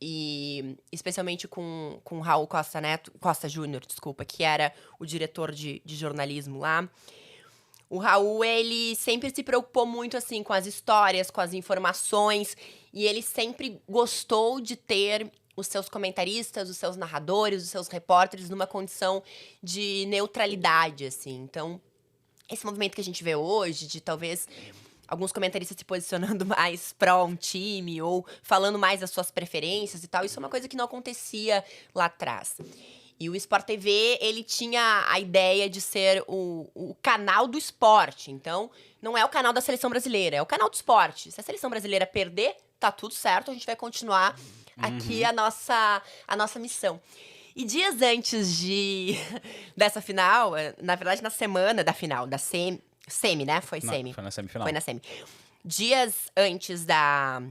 e especialmente com o Raul Costa Júnior, desculpa, que era o diretor de jornalismo lá. O Raul, ele sempre se preocupou muito, assim, com as histórias, com as informações, e ele sempre gostou de ter os seus comentaristas, os seus narradores, os seus repórteres numa condição de neutralidade, assim. Então, esse movimento que a gente vê hoje, de talvez alguns comentaristas se posicionando mais pró um time ou falando mais das suas preferências e tal, isso é uma coisa que não acontecia lá atrás. E o Sport TV, ele tinha a ideia de ser o canal do esporte. Então, não é o canal da seleção brasileira, é o canal do esporte. Se a seleção brasileira perder, tá tudo certo, a gente vai continuar aqui a nossa missão. E dias antes dessa final, na verdade, na semana da final, da semi, né? Foi semi. Foi na semifinal. Foi na semi. Dias antes da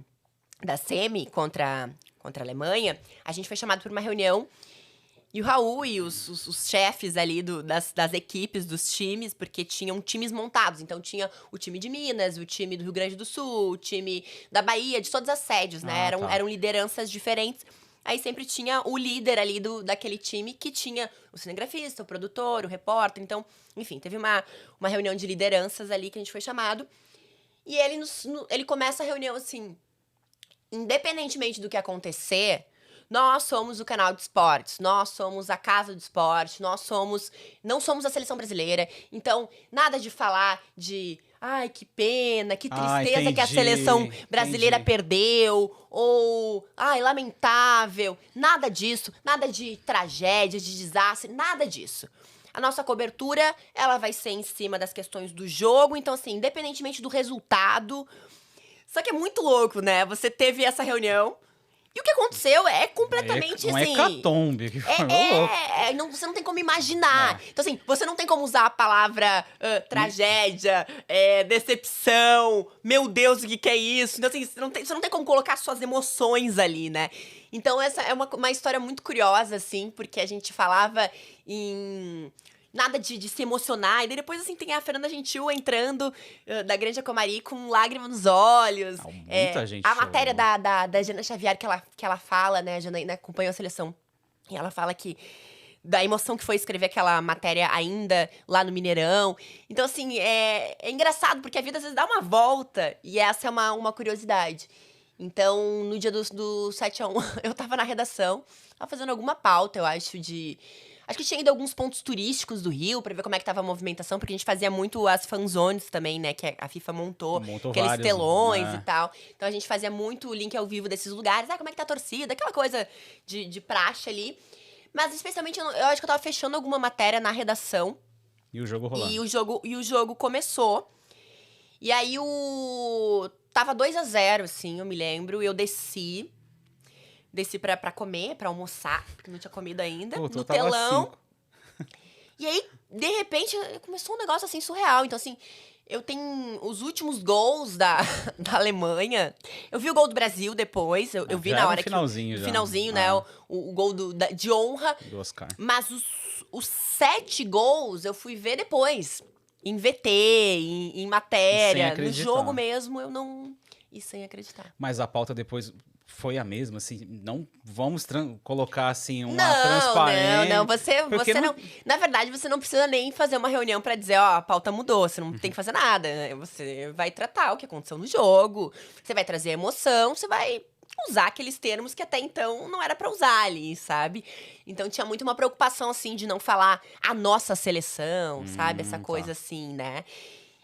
semi contra a Alemanha, a gente foi chamado para uma reunião. E o Raul e os chefes ali das equipes, dos times, porque tinham times montados. Então, tinha o time de Minas, o time do Rio Grande do Sul, o time da Bahia, de todas as sedes, né? Tá. Eram lideranças diferentes. Aí sempre tinha o líder ali daquele time, que tinha o cinegrafista, o produtor, o repórter. Então, enfim, teve uma reunião de lideranças ali que a gente foi chamado. E ele começa a reunião assim, independentemente do que acontecer, nós somos o canal de esportes, nós somos a casa do esporte, não somos a seleção brasileira. Então, nada de falar de, ai, que pena, que tristeza que a seleção brasileira perdeu, ou, ai, lamentável. Nada disso, nada de tragédia, de desastre, nada disso. A nossa cobertura, ela vai ser em cima das questões do jogo, então, assim, independentemente do resultado. Só que é muito louco, né? Você teve essa reunião E o que aconteceu é completamente, Um assim... hecatombe. Que foi louco. Você não tem como imaginar. Então, assim, você não tem como usar a palavra tragédia, decepção, meu Deus, o que é isso? Então, assim, você não tem como colocar suas emoções ali, né? Então, essa é uma história muito curiosa, assim, porque a gente falava em... Nada de se emocionar. E daí depois, assim, tem a Fernanda Gentil entrando da Grande Comari com lágrimas nos olhos. Não, muita gente A matéria chorou. da Jana Xavier que ela fala, né? A Jana acompanhou a seleção. E ela fala que da emoção que foi escrever aquela matéria ainda lá no Mineirão. Então, assim, é engraçado, porque a vida às vezes dá uma volta. E essa é uma curiosidade. Então, no dia do 7x1, eu tava na redação, tava fazendo alguma pauta, eu acho, Acho que tinha ido a alguns pontos turísticos do Rio pra ver como é que tava a movimentação, porque a gente fazia muito as fanzones também, né? Que a FIFA montou aqueles vários, telões né? e tal. Então a gente fazia muito o link ao vivo desses lugares. Como é que tá a torcida? Aquela coisa de praxe ali. Mas especialmente, eu acho que eu tava fechando alguma matéria na redação. E o jogo rolando. E o jogo começou. E aí tava 2x0, assim, eu me lembro. E eu desci pra comer, pra almoçar, porque não tinha comido ainda, Pô, tu no tava telão. 5. E aí, de repente, começou um negócio assim surreal. Então, assim, eu tenho os últimos gols da Alemanha. Eu vi o gol do Brasil depois. Eu vi Já na era hora no finalzinho que. já. Finalzinho, né? O gol de honra. Do Oscar. Mas os 7 gols eu fui ver depois. Em VT, em matéria. No acreditar. jogo mesmo, eu não. E sem acreditar. Mas a pauta depois foi a mesma, assim, não vamos colocar, assim, uma Não, transparência. não, você não... Na verdade, você não precisa nem fazer uma reunião pra dizer, ó, a pauta mudou, você não tem que fazer nada. Você vai tratar o que aconteceu no jogo, você vai trazer emoção, você vai usar aqueles termos que até então não era pra usar ali, sabe? Então tinha muito uma preocupação, assim, de não falar a nossa seleção, sabe? Essa coisa assim, né?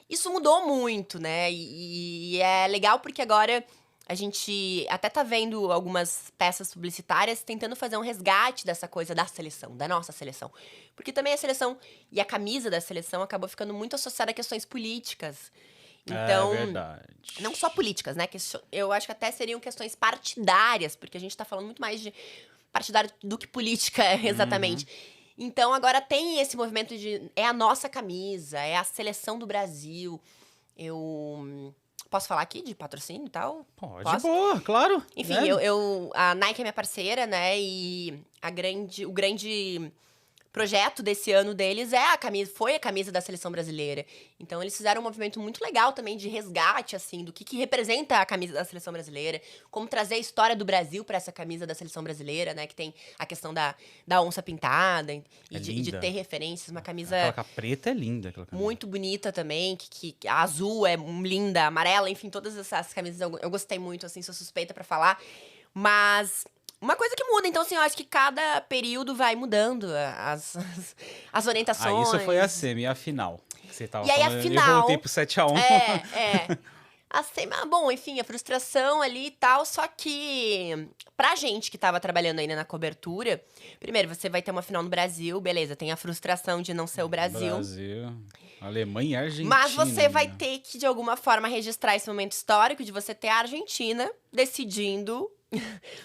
Isso mudou muito, né? E é legal porque agora a gente até tá vendo algumas peças publicitárias tentando fazer um resgate dessa coisa da seleção, da nossa seleção. Porque também a seleção e a camisa da seleção acabou ficando muito associada a questões políticas. Então, É verdade. não só políticas, né? Eu acho que até seriam questões partidárias, porque a gente tá falando muito mais de partidário do que política, exatamente. Então, agora tem esse movimento de... É a nossa camisa, é a seleção do Brasil. Eu... Posso falar aqui de patrocínio e tal? Pode, Posso? boa, claro. Enfim, né? a Nike é minha parceira, né? E o grande projeto desse ano deles foi a camisa da seleção brasileira. Então, eles fizeram um movimento muito legal também de resgate, assim, do que representa a camisa da seleção brasileira, como trazer a história do Brasil para essa camisa da seleção brasileira, né? Que tem a questão da onça pintada e de linda. ter referências, uma camisa Aquela capa preta é linda. Aquela camisa. muito bonita também, que a azul é linda, a amarela, enfim, todas essas camisas eu gostei muito, assim, sou suspeita pra falar. Mas uma coisa que muda, então, assim, eu acho que cada período vai mudando as orientações. Isso foi a semi, a final. Que você tava E aí, a falando, final- Eu voltei pro 7x1. Bom, enfim, a frustração ali e tal, só que pra gente que tava trabalhando ainda na cobertura, primeiro, você vai ter uma final no Brasil, beleza, tem a frustração de não ser o Brasil. Alemanha e Argentina. Mas você vai ter que, de alguma forma, registrar esse momento histórico de você ter a Argentina decidindo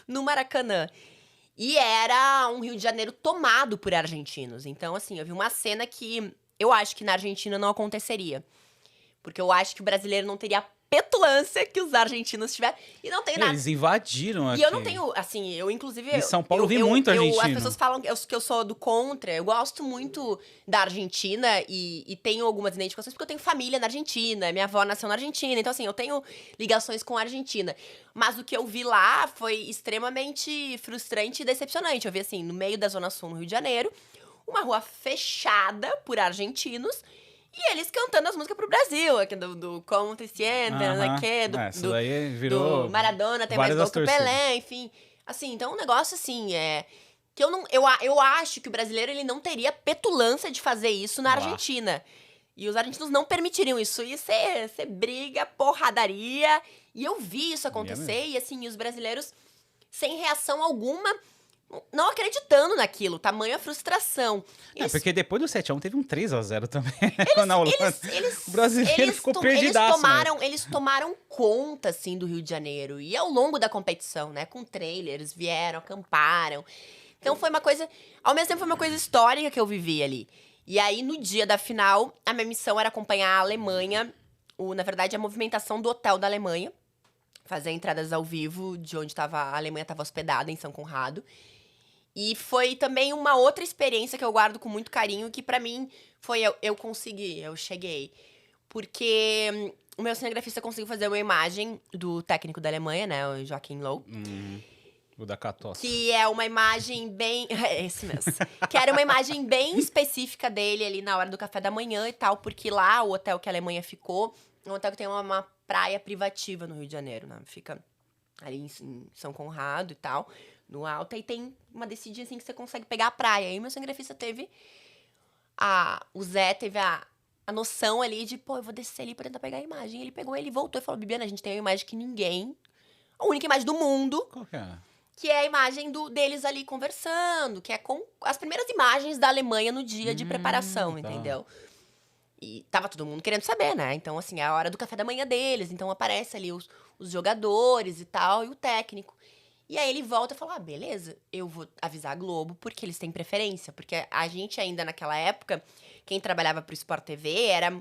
no Maracanã. E era um Rio de Janeiro tomado por argentinos. Então, assim, eu vi uma cena que eu acho que na Argentina não aconteceria. Porque eu acho que o brasileiro não teria a petulância que os argentinos tiveram. E não tem nada. Eles invadiram aqui. E eu não tenho, assim, eu inclusive... Em São Paulo eu vi muito argentino. As pessoas falam que eu sou do contra. Eu gosto muito da Argentina e tenho algumas identificações porque eu tenho família na Argentina. Minha avó nasceu na Argentina. Então, assim, eu tenho ligações com a Argentina. Mas o que eu vi lá foi extremamente frustrante e decepcionante. Eu vi, assim, no meio da Zona Sul, no Rio de Janeiro, uma rua fechada por argentinos. E eles cantando as músicas pro Brasil, aqui do Como Te Sientes, não sei o quê, Isso daí virou do Maradona, tem mais gol que o Pelé, enfim. Assim, então um negócio assim, que eu acho que o brasileiro ele não teria petulância de fazer isso na Argentina. E os argentinos não permitiriam isso. Ia ser briga, porradaria. E eu vi isso acontecer, e assim, os brasileiros sem reação alguma. não acreditando naquilo, tamanha frustração. É, porque depois do 7x1 teve um 3x0 também, né, na Holanda. O brasileiro ficou perdidaço, né? Eles tomaram conta, assim, do Rio de Janeiro. E ao longo da competição, né, com trailers, vieram, acamparam. Então foi uma coisa, ao mesmo tempo foi uma coisa histórica que eu vivi ali. E aí, no dia da final, a minha missão era acompanhar a Alemanha, na verdade, a movimentação do hotel da Alemanha, fazer entradas ao vivo de onde a Alemanha estava hospedada, em São Conrado. E foi também uma outra experiência que eu guardo com muito carinho, que pra mim foi eu consegui, eu cheguei. Porque o meu cinegrafista conseguiu fazer uma imagem do técnico da Alemanha, né, o Joachim Löw. O da Catossa. Que é uma imagem bem... É esse mesmo. Que era uma imagem bem específica dele ali na hora do café da manhã e tal, porque lá, o hotel que a Alemanha ficou, é um hotel que tem uma praia privativa no Rio de Janeiro, né? Fica ali em São Conrado e tal, no alto, e tem uma descidinha assim que você consegue pegar a praia. Aí o meu cinegrafista teve o Zé teve a noção ali de, pô, eu vou descer ali pra tentar pegar a imagem. Ele pegou, ele voltou e falou, Bibiana, a gente tem uma imagem que ninguém... A única imagem do mundo... Qual que é? Que é a imagem deles ali conversando, que é com as primeiras imagens da Alemanha no dia de preparação, tá. entendeu? E tava todo mundo querendo saber, né? Então, assim, é a hora do café da manhã deles. Então, aparece ali os jogadores e tal, e o técnico. E aí, ele volta e fala, beleza, eu vou avisar a Globo, porque eles têm preferência. Porque a gente ainda, naquela época, quem trabalhava pro Sport TV era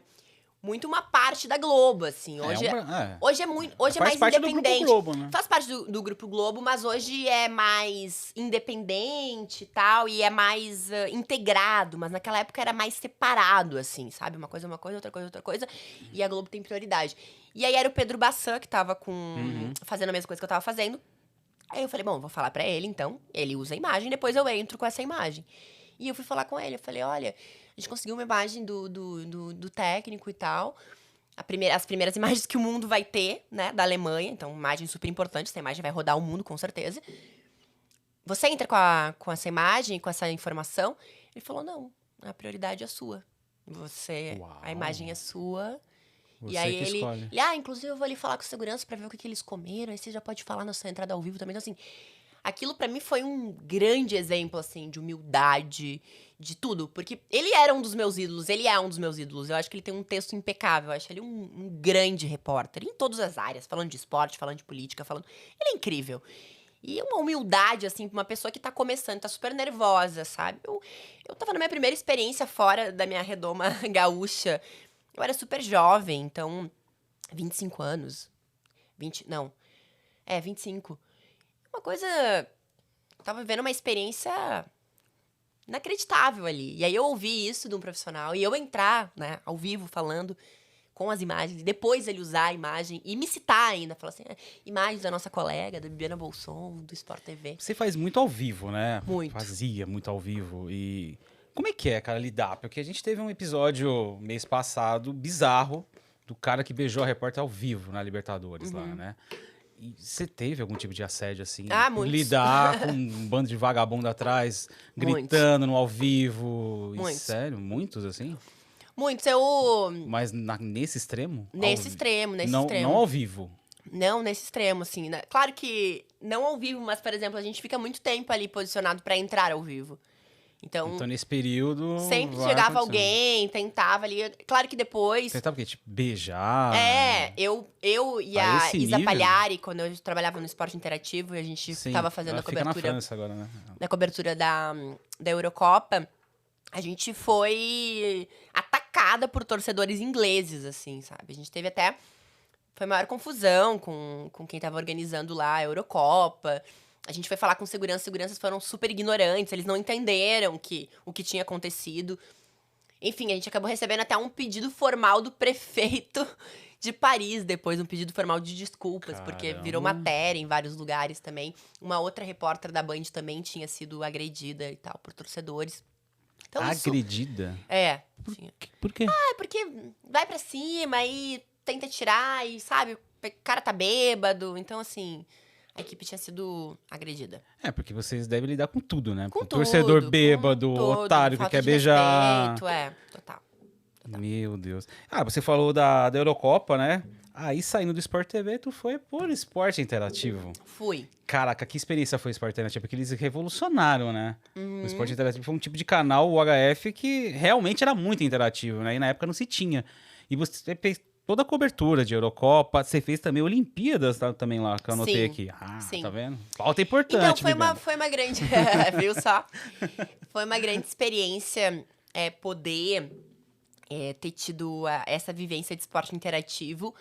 muito uma parte da Globo, assim. Hoje é mais parte independente. do Grupo Globo, né? Faz parte do Grupo Globo, mas hoje é mais independente e tal, e é mais integrado. Mas naquela época era mais separado, assim, sabe? Uma coisa, outra coisa. E a Globo tem prioridade. E aí era o Pedro Bassan, que tava fazendo a mesma coisa que eu tava fazendo. Aí eu falei, bom, vou falar pra ele, então. Ele usa a imagem, depois eu entro com essa imagem. E eu fui falar com ele, eu falei, olha... A gente conseguiu uma imagem do técnico e tal. As primeiras imagens que o mundo vai ter, né, da Alemanha. Então, imagem super importante. Essa imagem vai rodar o mundo, com certeza. Você entra com essa imagem, com essa informação? Ele falou, não, a prioridade é sua. A imagem é sua. Você e aí que escolhe. inclusive eu vou ali falar com segurança pra ver o que eles comeram. Aí você já pode falar na sua entrada ao vivo também. Então, assim, aquilo pra mim foi um grande exemplo, assim, de humildade, de tudo. Porque ele era um dos meus ídolos, ele é um dos meus ídolos. Eu acho que ele tem um texto impecável, eu acho ele um grande repórter, em todas as áreas, falando de esporte, falando de política, Ele é incrível. E uma humildade, assim, pra uma pessoa que tá começando, tá super nervosa, sabe? Eu tava na minha primeira experiência fora da minha redoma gaúcha. Eu era super jovem, então, 25 anos. 25. Uma coisa... Eu tava vivendo uma experiência inacreditável ali. E aí eu ouvi isso de um profissional e eu entrar, né, ao vivo falando com as imagens, e depois ele usar a imagem e me citar ainda, falar assim, imagens da nossa colega, da Bibiana Bolson, do Sport TV. Você faz muito ao vivo, né? Muito. Fazia muito ao vivo. E como é que é, cara, lidar? Porque a gente teve um episódio mês passado bizarro do cara que beijou a repórter ao vivo na Libertadores lá, né? E você teve algum tipo de assédio, assim? Muitos. Lidar com um bando de vagabundo atrás, gritando no ao vivo. Muitos. Sério? Muitos, assim? Muitos, Mas nesse extremo? Nesse extremo. Não ao vivo. Não, nesse extremo, assim, né? Claro que não ao vivo, mas, por exemplo, a gente fica muito tempo ali posicionado pra entrar ao vivo. Então nesse período... sempre vai chegava acontecendo. alguém, tentava ali. Claro que depois... Tentava o quê? Tipo, beijar? Eu e A a esse Isa nível? Palhari, quando eu trabalhava no esporte interativo, e a gente Sim, tava fazendo ela a fica na cobertura... França agora, né? Na cobertura da Eurocopa, a gente foi atacada por torcedores ingleses, assim, sabe? A gente teve até... Foi maior confusão com quem tava organizando lá a Eurocopa. A gente foi falar com seguranças foram super ignorantes, eles não entenderam o que tinha acontecido. Enfim, a gente acabou recebendo até um pedido formal do prefeito de Paris depois, um pedido formal de desculpas, porque Caramba. virou matéria em vários lugares também. Uma outra repórter da Band também tinha sido agredida e tal, por torcedores. Então, Agredida? Tinha. Por quê? Porque vai pra cima e tenta tirar e, sabe, o cara tá bêbado. Então, assim, a equipe tinha sido agredida. Porque vocês devem lidar com tudo, né? Com Torcedor tudo, bêbado, com tudo, otário que falta quer de beijar. respeito, total. Meu Deus. Você falou da Eurocopa, né? Aí, saindo do Sport TV, tu foi por esporte interativo. Fui. Caraca, que experiência foi o Esporte Interativo? Porque eles revolucionaram, né? O Esporte Interativo foi um tipo de canal, o HF, que realmente era muito interativo, né? E na época não se tinha. E você fez toda a cobertura de Eurocopa, você fez também Olimpíadas também lá, que eu anotei Sim, aqui. Ah, sim. tá vendo? Pauta importante, Então, Bibiana. foi uma grande. Viu só? Foi uma grande experiência poder ter tido essa vivência de esporte interativo,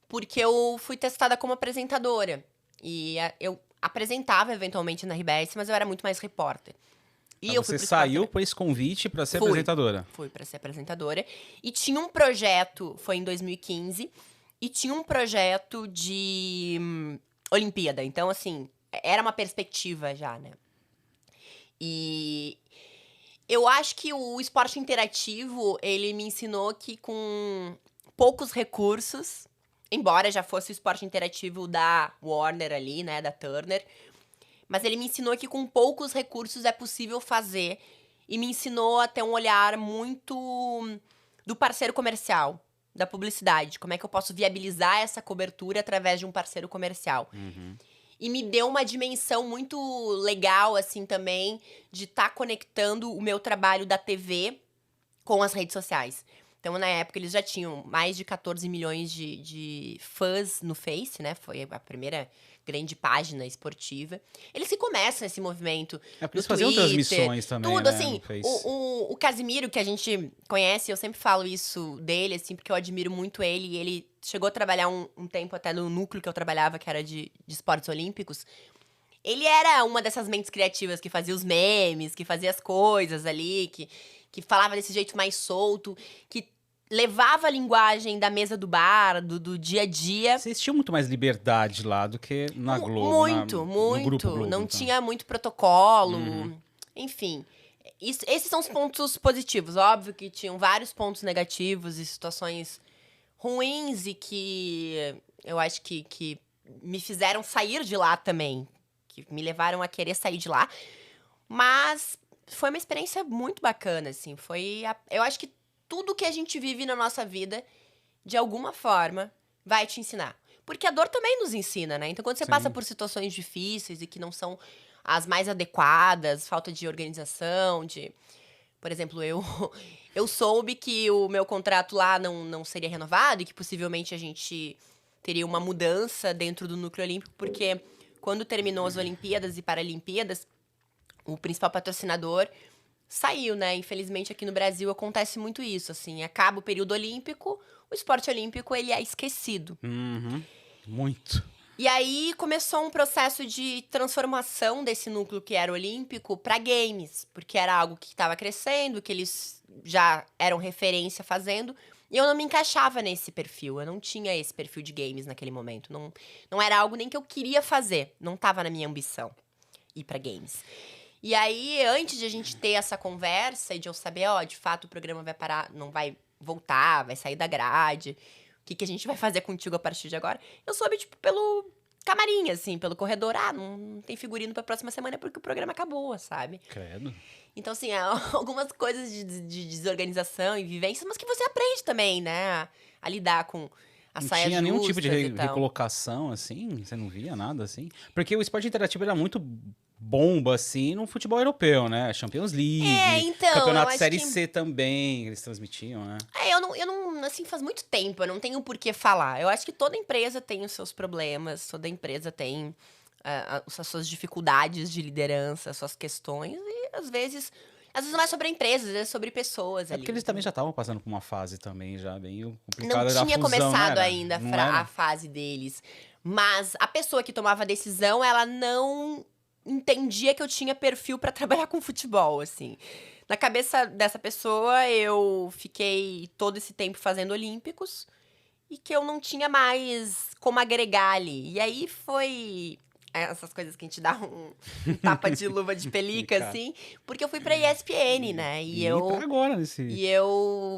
porque eu fui testada como apresentadora. E eu apresentava eventualmente na RBS, mas eu era muito mais repórter. E Ah, eu você fui pro saiu esporte por esse convite para ser Fui. apresentadora. Fui para ser apresentadora. E tinha um projeto, foi em 2015, e tinha um projeto de Olimpíada. Então, assim, era uma perspectiva já, né? E eu acho que o esporte interativo, ele me ensinou que com poucos recursos, embora já fosse o esporte interativo da Warner ali, né, da Turner, mas ele me ensinou que com poucos recursos é possível fazer e me ensinou a ter um olhar muito do parceiro comercial, da publicidade. Como é que eu posso viabilizar essa cobertura através de um parceiro comercial? E me deu uma dimensão muito legal, assim, também, de estar conectando o meu trabalho da TV com as redes sociais. Então, na época, eles já tinham mais de 14 milhões de fãs no Face, né? Foi a primeira grande página esportiva. Eles que começam esse movimento É porque no eles faziam Twitter, transmissões também, tudo, né, assim. no Face. O Casimiro, que a gente conhece, eu sempre falo isso dele, assim, porque eu admiro muito ele. E ele chegou a trabalhar um tempo até no núcleo que eu trabalhava, que era de esportes olímpicos. Ele era uma dessas mentes criativas que fazia os memes, que fazia as coisas ali, que falava desse jeito mais solto, que levava a linguagem da mesa do bar, do dia a dia. Vocês tinham muito mais liberdade lá do que na Globo. Muito, no Grupo Globo, não então. tinha muito protocolo. Enfim, esses são os pontos positivos. Óbvio que tinham vários pontos negativos e situações ruins e que eu acho que me fizeram sair de lá também. Que me levaram a querer sair de lá. Mas foi uma experiência muito bacana, assim. Eu acho que tudo que a gente vive na nossa vida, de alguma forma, vai te ensinar. Porque a dor também nos ensina, né? Então, quando você Sim. passa por situações difíceis e que não são as mais adequadas, falta de organização, Por exemplo, eu soube que o meu contrato lá não seria renovado e que possivelmente a gente teria uma mudança dentro do núcleo olímpico, porque quando terminou as Olimpíadas e Paralimpíadas, o principal patrocinador saiu, né? Infelizmente, aqui no Brasil acontece muito isso, assim. Acaba o período olímpico, o esporte olímpico, ele é esquecido. Muito. E aí, começou um processo de transformação desse núcleo que era olímpico para games. Porque era algo que estava crescendo, que eles já eram referência fazendo. E eu não me encaixava nesse perfil. Eu não tinha esse perfil de games naquele momento. Não era algo nem que eu queria fazer. Não estava na minha ambição ir para games. E aí, antes de a gente ter essa conversa e de eu saber, de fato o programa vai parar, não vai voltar, vai sair da grade, o que a gente vai fazer contigo a partir de agora? Eu soube, tipo, pelo camarim, assim, pelo corredor. Não tem figurino pra próxima semana porque o programa acabou, sabe? Credo. Então, assim, algumas coisas de desorganização e vivência, mas que você aprende também, né? A lidar com as Não saias tinha nenhum tipo de justas e tal. recolocação, assim? Você não via nada assim? Porque o esporte interativo era muito bomba, assim, no futebol europeu, né? Champions League, então, eu Campeonato acho Série que- C também, eles transmitiam, né? Eu não, assim, faz muito tempo, eu não tenho por que falar. Eu acho que toda empresa tem os seus problemas, toda empresa tem as suas dificuldades de liderança, as suas questões, e às vezes não é sobre a empresa, às vezes é sobre pessoas É ali. porque eles também já estavam passando por uma fase também, já bem Não complicada da tinha fusão, começado não era? ainda Não era? a fase deles. Mas a pessoa que tomava a decisão, ela não entendia que eu tinha perfil pra trabalhar com futebol, assim. Na cabeça dessa pessoa, eu fiquei todo esse tempo fazendo Olímpicos e que eu não tinha mais como agregar ali. E aí foi essas coisas que a gente dá um tapa de luva de pelica, Complicado. assim, porque eu fui pra ESPN, né? E tá agora nesse...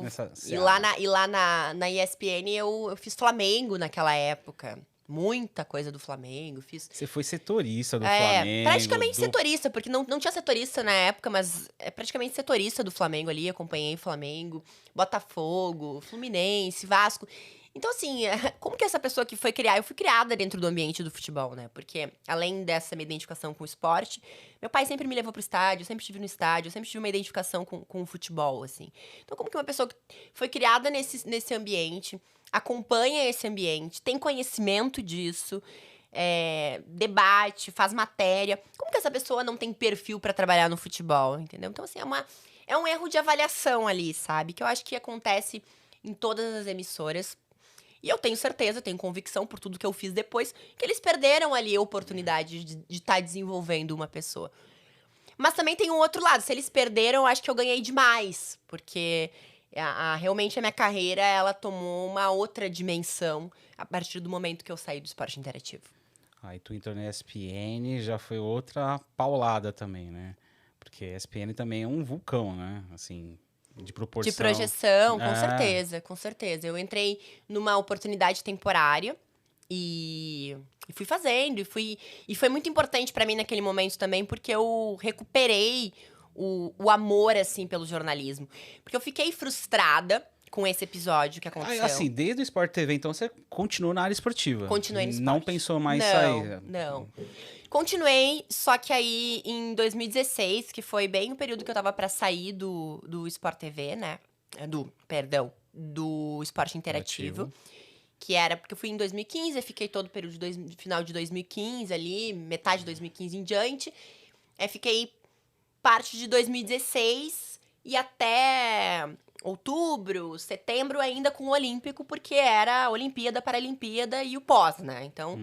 nessa E lá, seara. na ESPN eu fiz Flamengo naquela época. Muita coisa do Flamengo, fiz. Você foi setorista do Flamengo. Praticamente setorista, porque não tinha setorista na época, mas é praticamente setorista do Flamengo ali. Acompanhei Flamengo, Botafogo, Fluminense, Vasco. Então, assim, como que essa pessoa que foi criar... Eu fui criada dentro do ambiente do futebol, né? Porque, além dessa minha identificação com o esporte, meu pai sempre me levou pro estádio, eu sempre estive no estádio, eu sempre tive uma identificação com o futebol, assim. Então, como que uma pessoa que foi criada nesse ambiente, acompanha esse ambiente, tem conhecimento disso, debate, faz matéria... Como que essa pessoa não tem perfil pra trabalhar no futebol, entendeu? Então, assim, é um erro de avaliação ali, sabe? Que eu acho que acontece em todas as emissoras. E eu tenho certeza, tenho convicção por tudo que eu fiz depois, que eles perderam ali a oportunidade de estar desenvolvendo uma pessoa. Mas também tem um outro lado. Se eles perderam, eu acho que eu ganhei demais. Porque realmente a minha carreira, ela tomou uma outra dimensão a partir do momento que eu saí do esporte interativo. Aí tu entrou na ESPN, já foi outra paulada também, né? Porque a ESPN também é um vulcão, né? Assim, de proporção. De projeção, com certeza, com certeza. Eu entrei numa oportunidade temporária e fui fazendo. E foi muito importante pra mim naquele momento também, porque eu recuperei o amor, assim, pelo jornalismo. Porque eu fiquei frustrada com esse episódio que aconteceu. Assim, desde o Sport TV, então você continuou na área esportiva. Continuei no esporte. Não pensou mais sair. Não. Continuei, só que aí em 2016, que foi bem o período que eu tava pra sair do Sport TV, né? Do Esporte Interativo. Que era, porque eu fui em 2015, eu fiquei todo o período final de 2015 ali, metade de 2015 em diante. Aí fiquei parte de 2016 e até outubro, setembro ainda com o Olímpico, porque era Olimpíada, Paralimpíada e o pós, né? Então...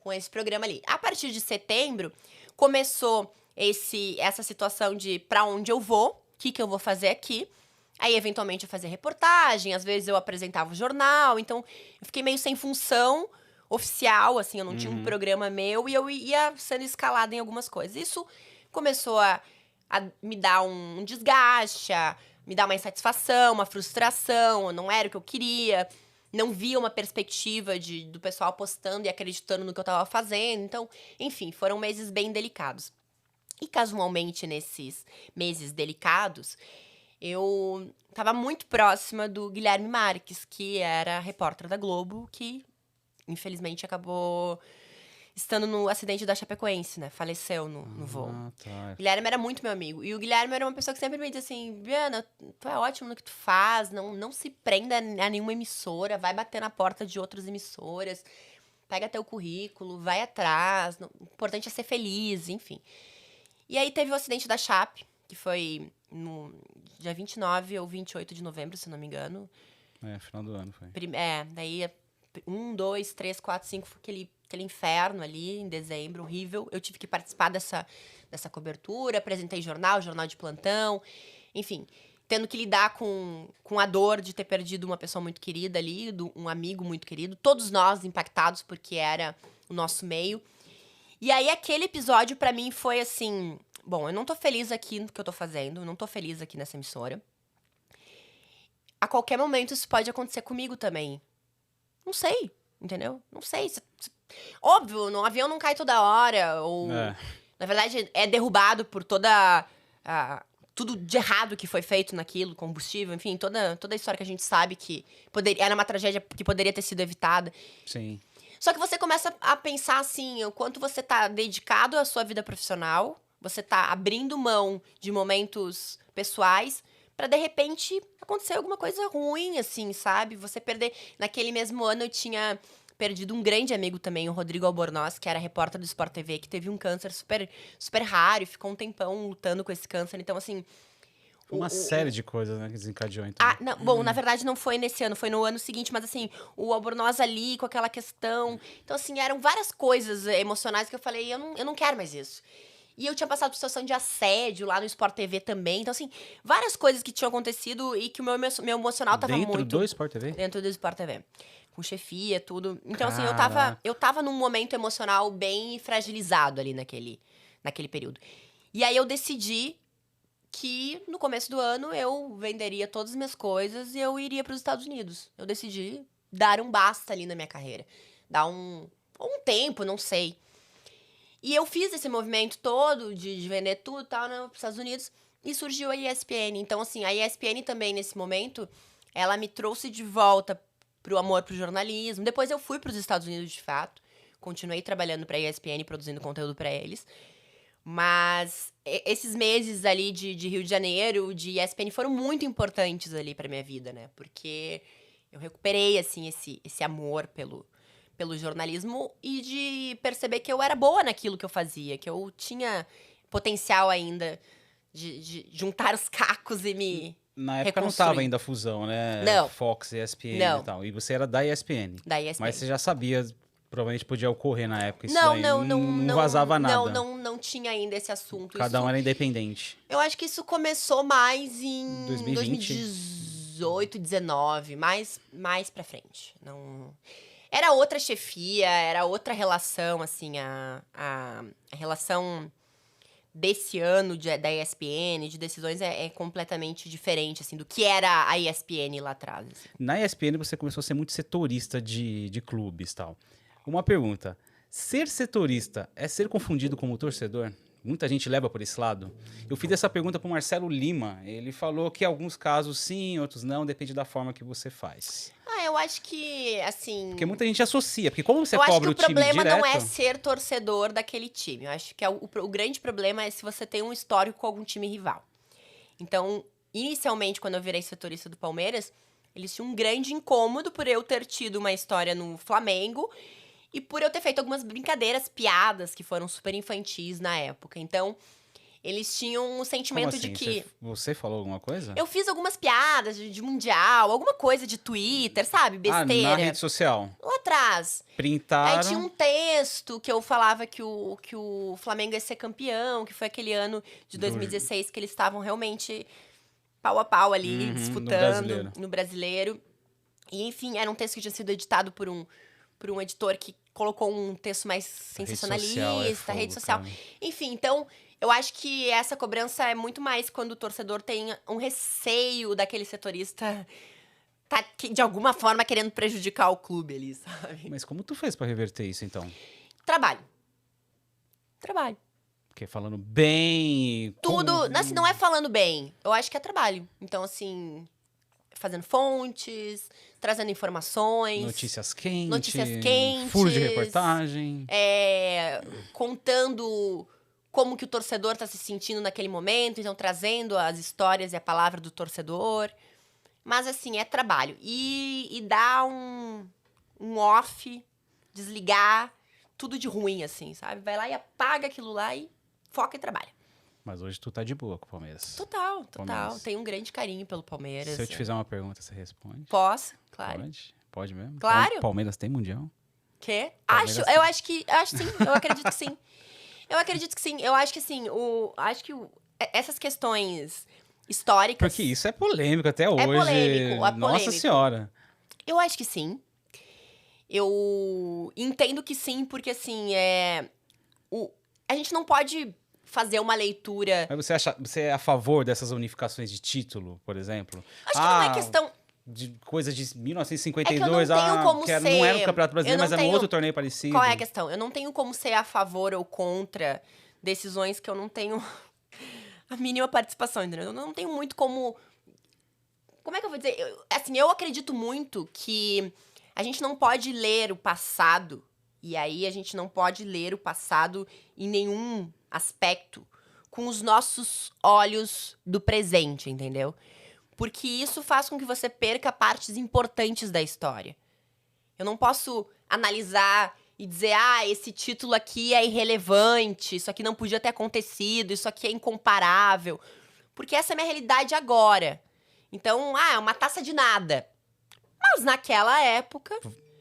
com esse programa ali. A partir de setembro, começou essa situação de pra onde eu vou, o que eu vou fazer aqui. Aí, eventualmente, eu fazia reportagem, às vezes eu apresentava o jornal, então eu fiquei meio sem função oficial, assim, eu não tinha um programa meu e eu ia sendo escalada em algumas coisas. Isso começou a me dar um desgaste, a me dar uma insatisfação, uma frustração, não era o que eu queria... Não via uma perspectiva do pessoal apostando e acreditando no que eu tava fazendo. Então, enfim, foram meses bem delicados. E casualmente, nesses meses delicados, eu tava muito próxima do Guilherme Marques, que era repórter da Globo, que infelizmente acabou estando no acidente da Chapecoense, né? Faleceu no voo. Tá. O Guilherme era muito meu amigo. E o Guilherme era uma pessoa que sempre me dizia assim, Biana, tu é ótimo no que tu faz, não se prenda a nenhuma emissora, vai bater na porta de outras emissoras, pega teu currículo, vai atrás, o importante é ser feliz, enfim. E aí teve o acidente da Chape, que foi no dia 29 ou 28 de novembro, se não me engano. Final do ano foi. Daí 1, 2, 3, 4, 5, aquele inferno ali em dezembro, horrível. Eu tive que participar dessa cobertura, apresentei jornal de plantão, enfim, tendo que lidar com a dor de ter perdido uma pessoa muito querida ali, um amigo muito querido, todos nós impactados porque era o nosso meio. E aí aquele episódio pra mim foi assim, bom, eu não tô feliz aqui no que eu tô fazendo, eu não tô feliz aqui nessa emissora. A qualquer momento isso pode acontecer comigo também. Não sei, entendeu? Não sei. Óbvio, o avião não cai toda hora, ou... Na verdade, é derrubado por tudo de errado que foi feito naquilo, combustível, enfim, toda a história que a gente sabe que era uma tragédia que poderia ter sido evitada. Sim. Só que você começa a pensar assim, o quanto você tá dedicado à sua vida profissional, você tá abrindo mão de momentos pessoais pra, de repente, acontecer alguma coisa ruim, assim, sabe? Você perder... Naquele mesmo ano, eu tinha perdido um grande amigo também, o Rodrigo Albornoz, que era repórter do Sport TV, que teve um câncer super, super raro e ficou um tempão lutando com esse câncer. Então, assim... Uma série de coisas, né, que desencadeou, então. Não, bom, na verdade não foi nesse ano, foi no ano seguinte, mas assim, o Albornoz ali com aquela questão. Então, assim, eram várias coisas emocionais que eu falei, eu não quero mais isso. E eu tinha passado por situação de assédio lá no Sport TV também. Então, assim, várias coisas que tinham acontecido e que o meu emocional tava muito... Dentro do Sport TV? Dentro do Sport TV. Com chefia, tudo. Então, assim, Caraca. eu tava num momento emocional bem fragilizado ali naquele período. E aí eu decidi que no começo do ano eu venderia todas as minhas coisas e eu iria para os Estados Unidos. Eu decidi dar um basta ali na minha carreira. Dar um tempo, não sei. E eu fiz esse movimento todo de vender tudo e tal, né, para os Estados Unidos. E surgiu a ESPN. Então, assim, a ESPN também, nesse momento, ela me trouxe de volta pro amor pro jornalismo. Depois eu fui pros Estados Unidos, de fato. Continuei trabalhando pra ESPN, produzindo conteúdo pra eles. Mas esses meses ali de Rio de Janeiro, de ESPN, foram muito importantes ali pra minha vida, né? Porque eu recuperei, assim, esse amor pelo jornalismo e de perceber que eu era boa naquilo que eu fazia, que eu tinha potencial ainda de juntar os cacos e me Na época não reconstruir. tava ainda a fusão, né? Não. Fox, ESPN Não. e tal. E você era da ESPN. Da ESPN. Mas você já sabia, provavelmente podia ocorrer na época isso Não, daí. não vazava nada. Não tinha ainda esse assunto. Cada Isso- um era independente. Eu acho que isso começou mais em 2020. 2018, 19, mais pra frente. Não... Era outra chefia, era outra relação, assim, a relação desse ano da ESPN, de decisões, é completamente diferente, assim, do que era a ESPN lá atrás. Assim. Na ESPN você começou a ser muito setorista de clubes e tal. Uma pergunta. Ser setorista é ser confundido como torcedor? Muita gente leva por esse lado. Eu fiz essa pergunta para o Marcelo Lima. Ele falou que em alguns casos sim, outros não, depende da forma que você faz. Eu acho que, assim... Porque muita gente associa, porque como você eu acho que cobra o o time problema direto... não é ser torcedor daquele time. Eu acho que o grande problema é se você tem um histórico com algum time rival. Então, inicialmente, quando eu virei setorista do Palmeiras, eles tinham um grande incômodo por eu ter tido uma história no Flamengo e por eu ter feito algumas brincadeiras, piadas que foram super infantis na época. Então, eles tinham um sentimento Como assim? de que... Você falou alguma coisa? Eu fiz algumas piadas de mundial, alguma coisa de Twitter, sabe? Besteira. Na rede social. Lá atrás. Printaram... Aí tinha um texto que eu falava que o Flamengo ia ser campeão, que foi aquele ano de 2016 que eles estavam realmente pau a pau ali, no disputando Brasileiro. no Brasileiro. E, enfim, era um texto que tinha sido editado por um editor que colocou um texto mais sensacionalista, rede social. Cara. Enfim, então, eu acho que essa cobrança é muito mais quando o torcedor tem um receio daquele setorista tá de alguma forma querendo prejudicar o clube ali, sabe? Mas como tu fez pra reverter isso, então? Trabalho. Porque falando bem... Tudo, assim, não é falando bem. Eu acho que é trabalho. Então, assim, fazendo fontes, trazendo informações. Notícias quentes. Furos Furos de reportagem. Contando como que o torcedor tá se sentindo naquele momento. Então, trazendo as histórias e a palavra do torcedor. Mas, assim, é trabalho. E dar um off, desligar tudo de ruim, assim, sabe? Vai lá e apaga aquilo lá e foca e trabalha. Mas hoje tu tá de boa com o Palmeiras. Total. Palmeiras. Tenho um grande carinho pelo Palmeiras. Se eu te fizer uma pergunta, você responde? Posso, claro. Pode? Pode mesmo? Claro. Palmeiras tem Mundial? Quê? Palmeiras Eu acho sim. Eu acredito que sim. Eu acredito que sim. Eu acho que assim, essas questões históricas. Porque isso é polêmico até hoje. polêmico, é Nossa polêmico. Senhora. Eu acho que sim. Eu entendo que sim, porque assim, a gente não pode fazer uma leitura. Mas você é a favor dessas unificações de título, por exemplo? Acho que não é questão. De coisa de É que eu 1952, não tenho como que ser. não era no Campeonato Brasileiro, eu não mas era um tenho- outro torneio parecido. Qual é a questão? Eu não tenho como ser a favor ou contra decisões que eu não tenho a mínima participação, entendeu? Eu não tenho muito como. Como é que eu vou dizer? Eu acredito muito que a gente não pode ler o passado, e aí a gente não pode ler o passado em nenhum aspecto com os nossos olhos do presente, entendeu? Porque isso faz com que você perca partes importantes da história. Eu não posso analisar e dizer, esse título aqui é irrelevante, isso aqui não podia ter acontecido, isso aqui é incomparável. Porque essa é a minha realidade agora. Então, é uma taça de nada. Mas naquela época,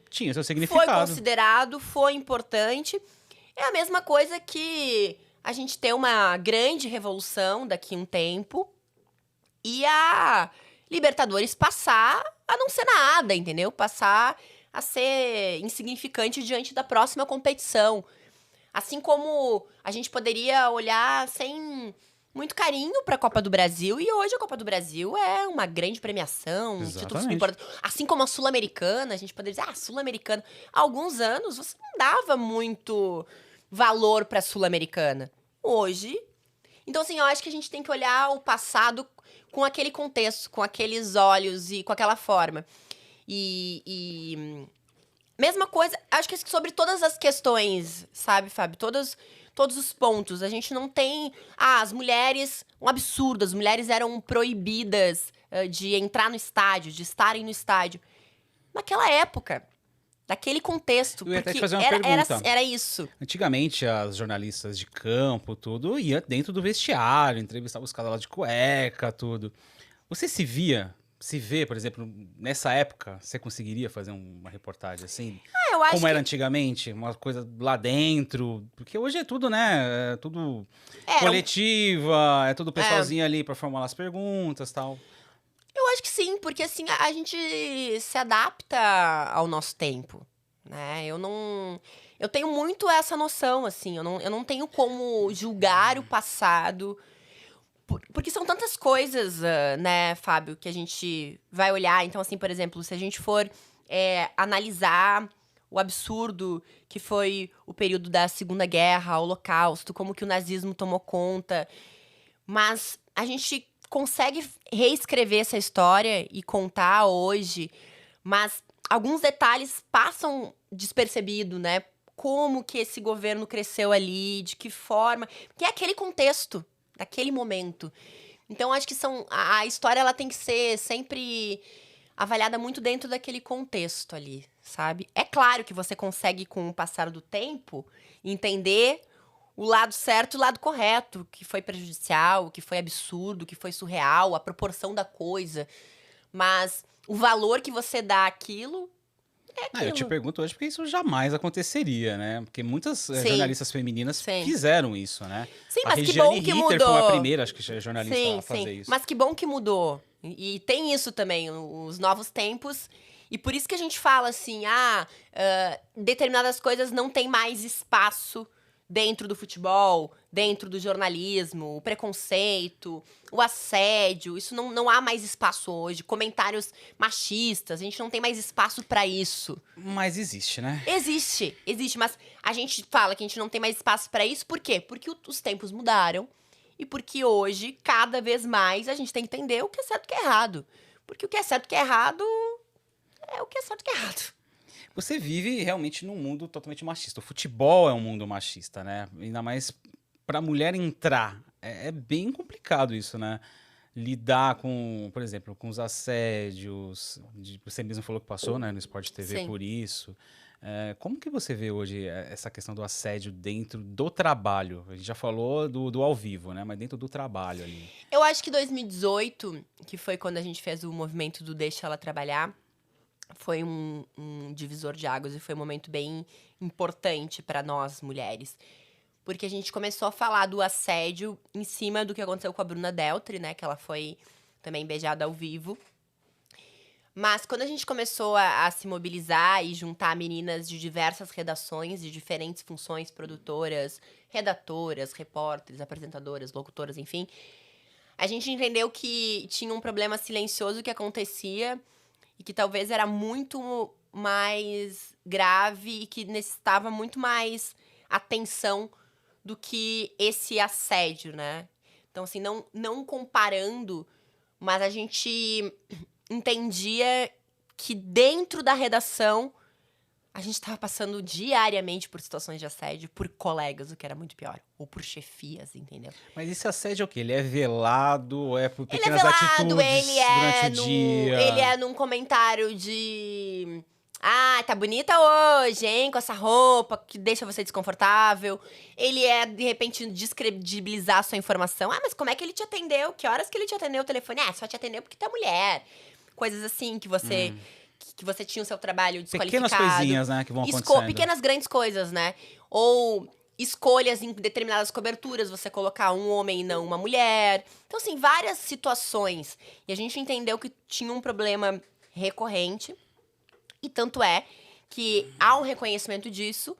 Tinha seu foi significado. considerado, foi importante. É a mesma coisa que a gente ter uma grande revolução daqui a um tempo e a Libertadores passar a não ser nada, entendeu? Passar a ser insignificante diante da próxima competição. Assim como a gente poderia olhar sem muito carinho para a Copa do Brasil, e hoje a Copa do Brasil é uma grande premiação, um título super Exatamente. importante. Assim como a Sul-Americana, a gente poderia dizer, Sul-Americana. Há alguns anos você não dava muito valor para a Sul-Americana. Hoje. Então, assim, eu acho que a gente tem que olhar o passado com aquele contexto, com aqueles olhos e com aquela forma. Mesma coisa, acho que sobre todas as questões, sabe, Fábio? Todos os pontos. A gente não tem... as mulheres... Um absurdo, as mulheres eram proibidas de entrar no estádio, de estarem no estádio. Naquela época, daquele contexto. Eu ia até te porque fazer uma pergunta. era isso. Antigamente, as jornalistas de campo, tudo, ia dentro do vestiário, entrevistava os caras lá de cueca, tudo. Você se vê, por exemplo, nessa época, você conseguiria fazer uma reportagem assim? Eu acho Como era que... antigamente? Uma coisa lá dentro? Porque hoje é tudo, né? É tudo Era coletiva, é tudo pessoalzinho ali pra formular as perguntas e tal. Eu acho que sim, porque assim, a gente se adapta ao nosso tempo, né? Eu tenho muito essa noção, assim, eu não tenho como julgar o passado, porque são tantas coisas, né, Fábio, que a gente vai olhar. Então, assim, por exemplo, se a gente for analisar o absurdo que foi o período da Segunda Guerra, o Holocausto, como que o nazismo tomou conta, mas a gente consegue reescrever essa história e contar hoje, mas alguns detalhes passam despercebido, né? Como que esse governo cresceu ali, de que forma, que é aquele contexto daquele momento. Então acho que a história ela tem que ser sempre avaliada muito dentro daquele contexto ali, sabe? É claro que você consegue com o passar do tempo entender o lado certo e o lado correto, o que foi prejudicial, o que foi absurdo, o que foi surreal, a proporção da coisa. Mas o valor que você dá àquilo é aquilo. Eu te pergunto hoje porque isso jamais aconteceria, né? Porque muitas Sim. jornalistas femininas Sim. fizeram isso, né? Sim, A mas que Regiane bom que Ritter foi mudou. a primeira, acho que jornalista a fazer isso. Mas que bom que mudou. E tem isso também, os novos tempos. E por isso que a gente fala assim, determinadas coisas não tem mais espaço dentro do futebol, dentro do jornalismo, o preconceito, o assédio, isso não há mais espaço hoje. Comentários machistas, a gente não tem mais espaço pra isso. Mas existe, né? Existe, mas a gente fala que a gente não tem mais espaço pra isso, por quê? Porque os tempos mudaram e porque hoje, cada vez mais, a gente tem que entender o que é certo e o que é errado. Porque o que é certo e o que é errado é o que é certo e o que é errado. Você vive realmente num mundo totalmente machista. O futebol é um mundo machista, né? Ainda mais pra mulher entrar. É bem complicado isso, né? Lidar com, por exemplo, com os assédios. Você mesmo falou que passou, né, no Sport TV. Sim. Por isso. Como que você vê hoje essa questão do assédio dentro do trabalho? A gente já falou do ao vivo, né? Mas dentro do trabalho ali. Eu acho que 2018, que foi quando a gente fez o movimento do Deixa Ela Trabalhar, foi um divisor de águas e foi um momento bem importante para nós, mulheres. Porque a gente começou a falar do assédio em cima do que aconteceu com a Bruna Deltri, né? Que ela foi também beijada ao vivo. Mas quando a gente começou a se mobilizar e juntar meninas de diversas redações, de diferentes funções, produtoras, redatoras, repórteres, apresentadoras, locutoras, enfim, a gente entendeu que tinha um problema silencioso que acontecia e que talvez era muito mais grave e que necessitava muito mais atenção do que esse assédio, né? Então, assim, não comparando, mas a gente entendia que dentro da redação a gente estava passando diariamente por situações de assédio, por colegas, o que era muito pior. Ou por chefias, entendeu? Mas esse assédio é o quê? Ele é velado ou é por Ele é pequenas velado, atitudes durante o dia? Ele é num comentário de... tá bonita hoje, hein? Com essa roupa que deixa você desconfortável. Ele é, de repente, descredibilizar a sua informação. Mas como é que ele te atendeu? Que horas que ele te atendeu o telefone? Só te atendeu porque tu é mulher. Coisas assim que você... Que você tinha o seu trabalho desqualificado. Pequenas coisinhas, né, que vão acontecendo. Pequenas, grandes coisas, né? Ou escolhas em determinadas coberturas, você colocar um homem e não uma mulher. Então, assim, várias situações. E a gente entendeu que tinha um problema recorrente. E tanto é que há um reconhecimento disso,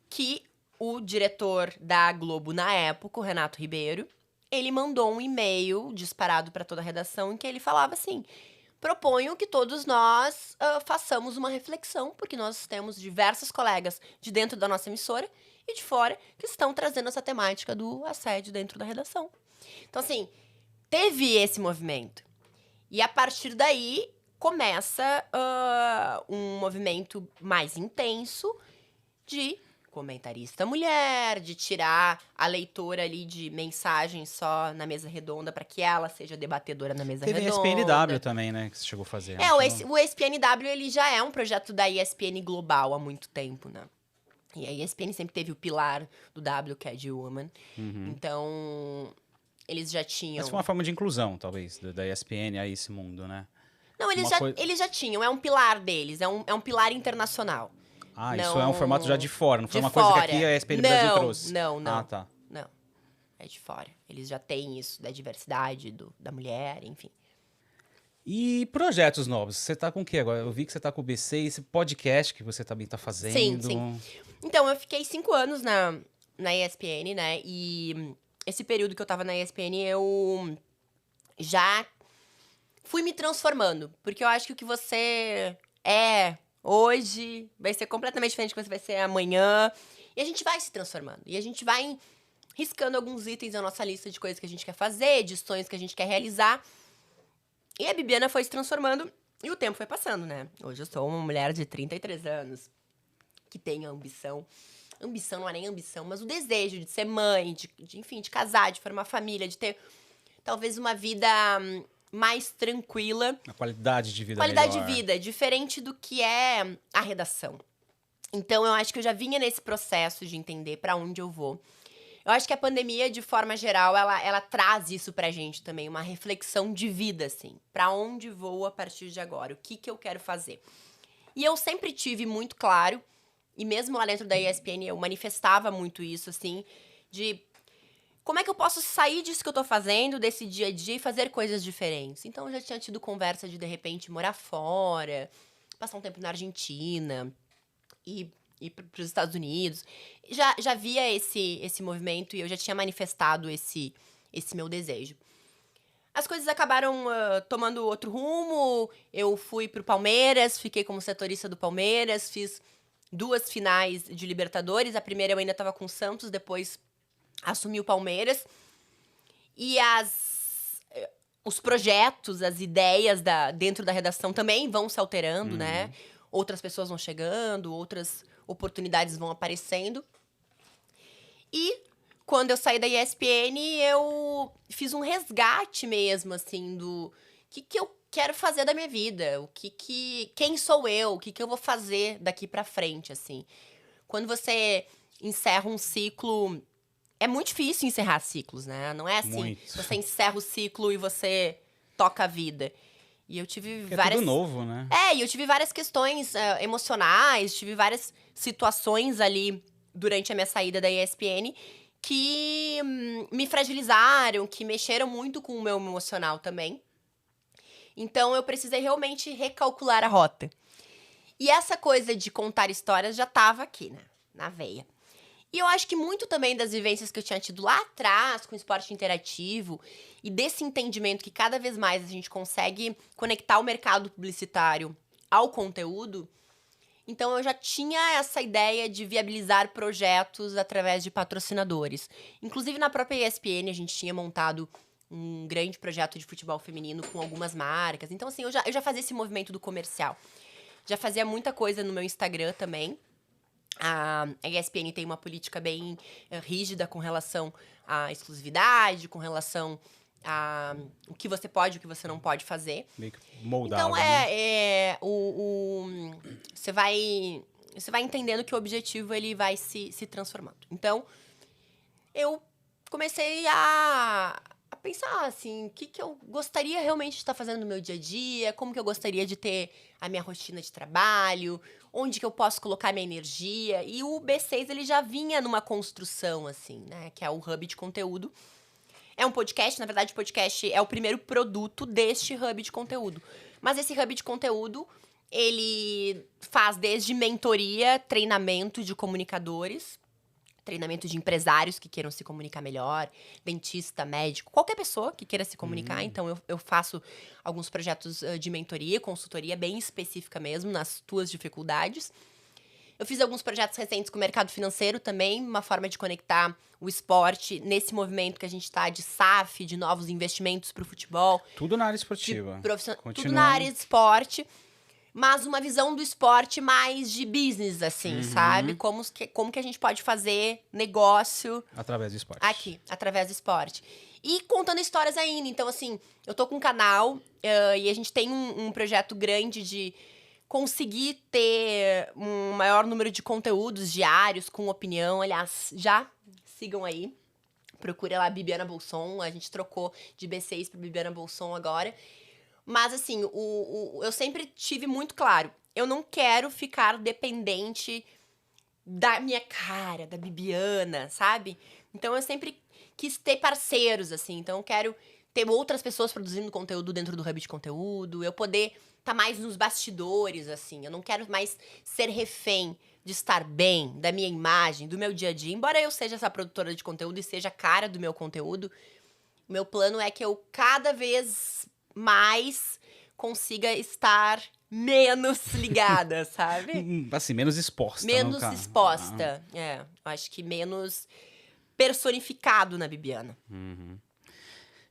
que o diretor da Globo na época, o Renato Ribeiro, ele mandou um e-mail disparado para toda a redação em que ele falava assim: proponho que todos nós façamos uma reflexão, porque nós temos diversos colegas de dentro da nossa emissora e de fora que estão trazendo essa temática do assédio dentro da redação. Então, assim, teve esse movimento. E a partir daí, começa um movimento mais intenso de comentarista mulher, de tirar a leitora ali de mensagens só na mesa redonda para que ela seja debatedora na mesa Teve a redonda. ESPNW também, né? Que você chegou a fazer. O ESPNW, ele já é um projeto da ESPN Global há muito tempo, né? E a ESPN sempre teve o pilar do W, que é de Woman. Então, eles já tinham... Mas foi uma forma de inclusão, talvez, da ESPN a esse mundo, né? Não, eles já tinham. É um pilar deles. É um pilar internacional. Ah, Não- isso é um formato já de fora, não foi de uma coisa que fora. aqui a ESPN Brasil Não, trouxe. não. Ah, tá. Não. É de fora. Eles já têm isso da diversidade da mulher, enfim. E projetos novos? Você tá com o quê agora? Eu vi que você tá com o BC, esse podcast que você também tá fazendo. Sim. Então, eu fiquei 5 anos na ESPN, né? E esse período que eu tava na ESPN, eu já fui me transformando. Porque eu acho que o que você é hoje vai ser completamente diferente do que você vai ser amanhã. E a gente vai se transformando. E a gente vai riscando alguns itens na nossa lista de coisas que a gente quer fazer, de sonhos que a gente quer realizar. E a Bibiana foi se transformando e o tempo foi passando, né? Hoje eu sou uma mulher de 33 anos que tem ambição. Ambição não é nem ambição, mas o desejo de ser mãe, enfim, de casar, de formar família, de ter talvez uma vida mais tranquila. A qualidade de vida Qualidade melhor. de vida, diferente do que é a redação. Então, eu acho que eu já vinha nesse processo de entender pra onde eu vou. Eu acho que a pandemia, de forma geral, ela traz isso pra gente também, uma reflexão de vida, assim. Pra onde vou a partir de agora? O que eu quero fazer? E eu sempre tive muito claro, e mesmo lá dentro da ESPN eu manifestava muito isso, assim, de como é que eu posso sair disso que eu tô fazendo, desse dia a dia, e fazer coisas diferentes. Então, eu já tinha tido conversa de repente, morar fora, passar um tempo na Argentina, ir para os Estados Unidos. Já via esse movimento e eu já tinha manifestado esse meu desejo. As coisas acabaram tomando outro rumo. Eu fui pro Palmeiras, fiquei como setorista do Palmeiras, fiz 2 finais de Libertadores. A primeira eu ainda estava com o Santos, depois assumi o Palmeiras. E os projetos, as ideias dentro da redação também vão se alterando, né? Outras pessoas vão chegando, outras oportunidades vão aparecendo. E quando eu saí da ESPN, eu fiz um resgate mesmo, assim, do que eu quero fazer da minha vida, quem sou eu, o que eu vou fazer daqui pra frente, assim. Quando você encerra um ciclo, é muito difícil encerrar ciclos, né? Não é assim, Muito. você encerra o ciclo e você toca a vida. E eu tive Porque várias... é tudo novo, né? E eu tive várias questões emocionais, tive várias situações ali durante a minha saída da ESPN que me fragilizaram, que mexeram muito com o meu emocional também. Então, eu precisei realmente recalcular a rota. E essa coisa de contar histórias já tava aqui, né? Na veia. E eu acho que muito também das vivências que eu tinha tido lá atrás com o esporte interativo e desse entendimento que cada vez mais a gente consegue conectar o mercado publicitário ao conteúdo. Então, eu já tinha essa ideia de viabilizar projetos através de patrocinadores. Inclusive, na própria ESPN, a gente tinha montado um grande projeto de futebol feminino com algumas marcas. Então, assim, eu já fazia esse movimento do comercial. Já fazia muita coisa no meu Instagram também. A ESPN tem uma política bem rígida com relação à exclusividade, com relação a o que você pode e o que você não pode fazer. Meio que moldado, Então, né? você vai entendendo que o objetivo ele vai se transformando. Então, eu comecei a pensar, assim, o que eu gostaria realmente de estar fazendo no meu dia a dia, como que eu gostaria de ter a minha rotina de trabalho, onde que eu posso colocar minha energia. E o B6, ele já vinha numa construção, assim, né, que é o Hub de Conteúdo. É um podcast, na verdade, o podcast é o primeiro produto deste Hub de Conteúdo. Mas esse Hub de Conteúdo, ele faz desde mentoria, treinamento de comunicadores, treinamento de empresários que queiram se comunicar melhor, dentista, médico, qualquer pessoa que queira se comunicar. Então, eu faço alguns projetos de mentoria, consultoria bem específica mesmo, nas tuas dificuldades. Eu fiz alguns projetos recentes com o mercado financeiro também, uma forma de conectar o esporte nesse movimento que a gente tá de SAF, de novos investimentos pro futebol. Tudo na área De esportiva. tudo Continuando. na área de esporte, mas uma visão do esporte mais de business, assim, sabe? Como que a gente pode fazer negócio Através do esporte. aqui, através do esporte. E contando histórias ainda. Então, assim, eu tô com um canal e a gente tem um projeto grande de conseguir ter um maior número de conteúdos diários com opinião. Aliás, já sigam aí. Procura lá Bibiana Bolson. A gente trocou de B6 para Bibiana Bolson agora. Mas, assim, eu sempre tive muito claro. Eu não quero ficar dependente da minha cara, da Bibiana, sabe? Então, eu sempre quis ter parceiros, assim. Então, eu quero ter outras pessoas produzindo conteúdo dentro do hub de conteúdo. Eu poder estar mais nos bastidores, assim. Eu não quero mais ser refém de estar bem, da minha imagem, do meu dia a dia. Embora eu seja essa produtora de conteúdo e seja a cara do meu conteúdo, o meu plano é que eu cada vez mais consiga estar menos ligada, sabe? Assim, menos exposta. Menos no caso. exposta. É, acho que menos personificado na Bibiana.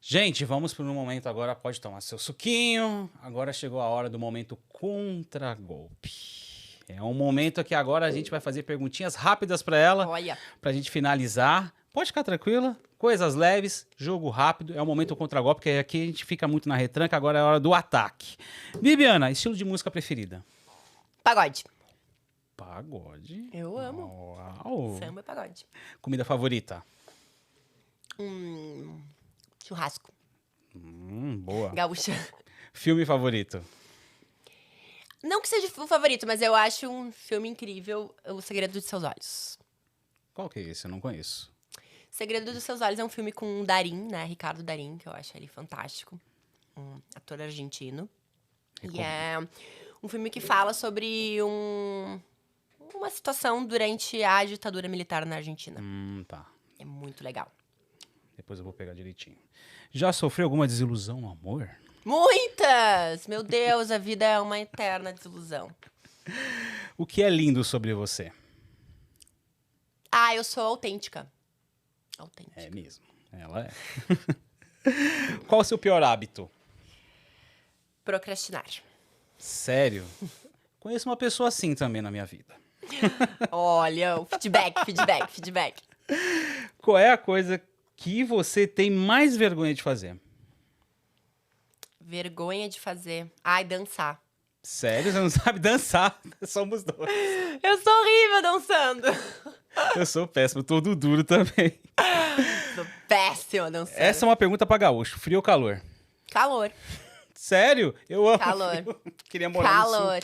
Gente, vamos para um momento agora. Pode tomar seu suquinho. Agora chegou a hora do momento contragolpe. É um momento que agora a gente vai fazer perguntinhas rápidas para ela, Olha, pra gente finalizar. Pode ficar tranquila, coisas leves, jogo rápido. É o momento contragolpe, porque aqui a gente fica muito na retranca, agora é a hora do ataque. Bibiana, estilo de música preferida? pagode. Pagode. Eu amo. Uau. Samba e pagode. Comida favorita? Churrasco. Boa. Gaúcha. Filme favorito? Não que seja o favorito, mas eu acho um filme incrível, O Segredo dos Seus Olhos. Qual que é esse? Eu não conheço. Segredo dos Seus Olhos é um filme com o Darín, né? Ricardo Darín, que eu acho ele fantástico. Um ator argentino. E é um filme que fala sobre uma situação durante a ditadura militar na Argentina. Tá. É muito legal. Depois eu vou pegar direitinho. Já sofreu alguma desilusão no amor? Muitas! Meu Deus, a vida é uma eterna desilusão. O que é lindo sobre você? Ah, eu sou autêntica. Autêntica. É mesmo. Ela é. Qual o seu pior hábito? Procrastinar. Sério? Conheço uma pessoa assim também na minha vida. Olha, o feedback. Qual é a coisa que você tem mais vergonha de fazer? Vergonha de fazer. Ai, dançar. Sério? Você não sabe dançar? Somos dois. Eu sou horrível dançando. Eu sou péssimo, todo duro também. Sou péssima dançando. Essa é uma pergunta pra gaúcho. Frio ou calor? Calor. Sério? Eu amo Calor. frio. Queria morar no sul. Calor.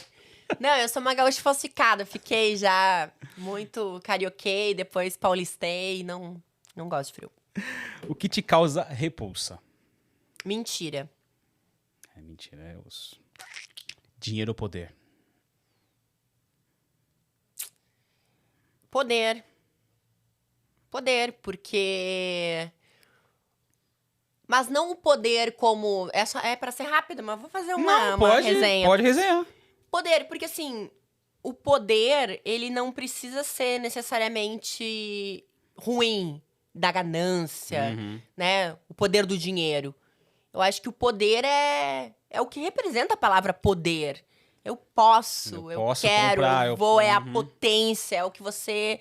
Não, eu sou uma gaúcha falsificada. Fiquei já muito carioquei, depois paulistei. Não gosto de frio. O que te causa repulsa? Mentira. É mentira, é osso. Dinheiro ou poder? Poder. Poder, porque... Mas não o poder como... É pra ser rápido, mas vou fazer uma resenha. Pode resenhar. Poder, porque assim... O poder, ele não precisa ser necessariamente ruim, da ganância, né? O poder do dinheiro. Eu acho que o poder é o que representa a palavra poder. Eu posso, eu posso quero, comprar, eu vou, é a potência, é o que você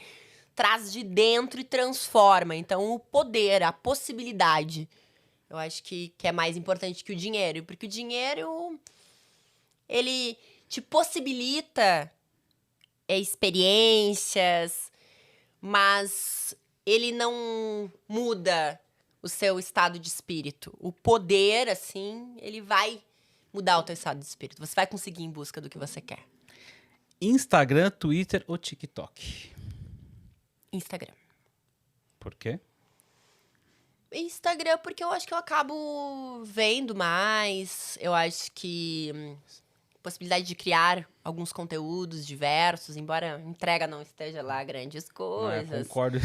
traz de dentro e transforma. Então, o poder, a possibilidade, eu acho que é mais importante que o dinheiro. Porque o dinheiro, ele te possibilita experiências, mas ele não muda o seu estado de espírito. O poder, assim, ele vai mudar o teu estado de espírito. Você vai conseguir ir em busca do que você quer. Instagram, Twitter ou TikTok? Instagram. Por quê? Instagram, porque eu acho que eu acabo vendo mais. Eu acho que possibilidade de criar alguns conteúdos diversos, embora a entrega não esteja lá grandes coisas. Concordo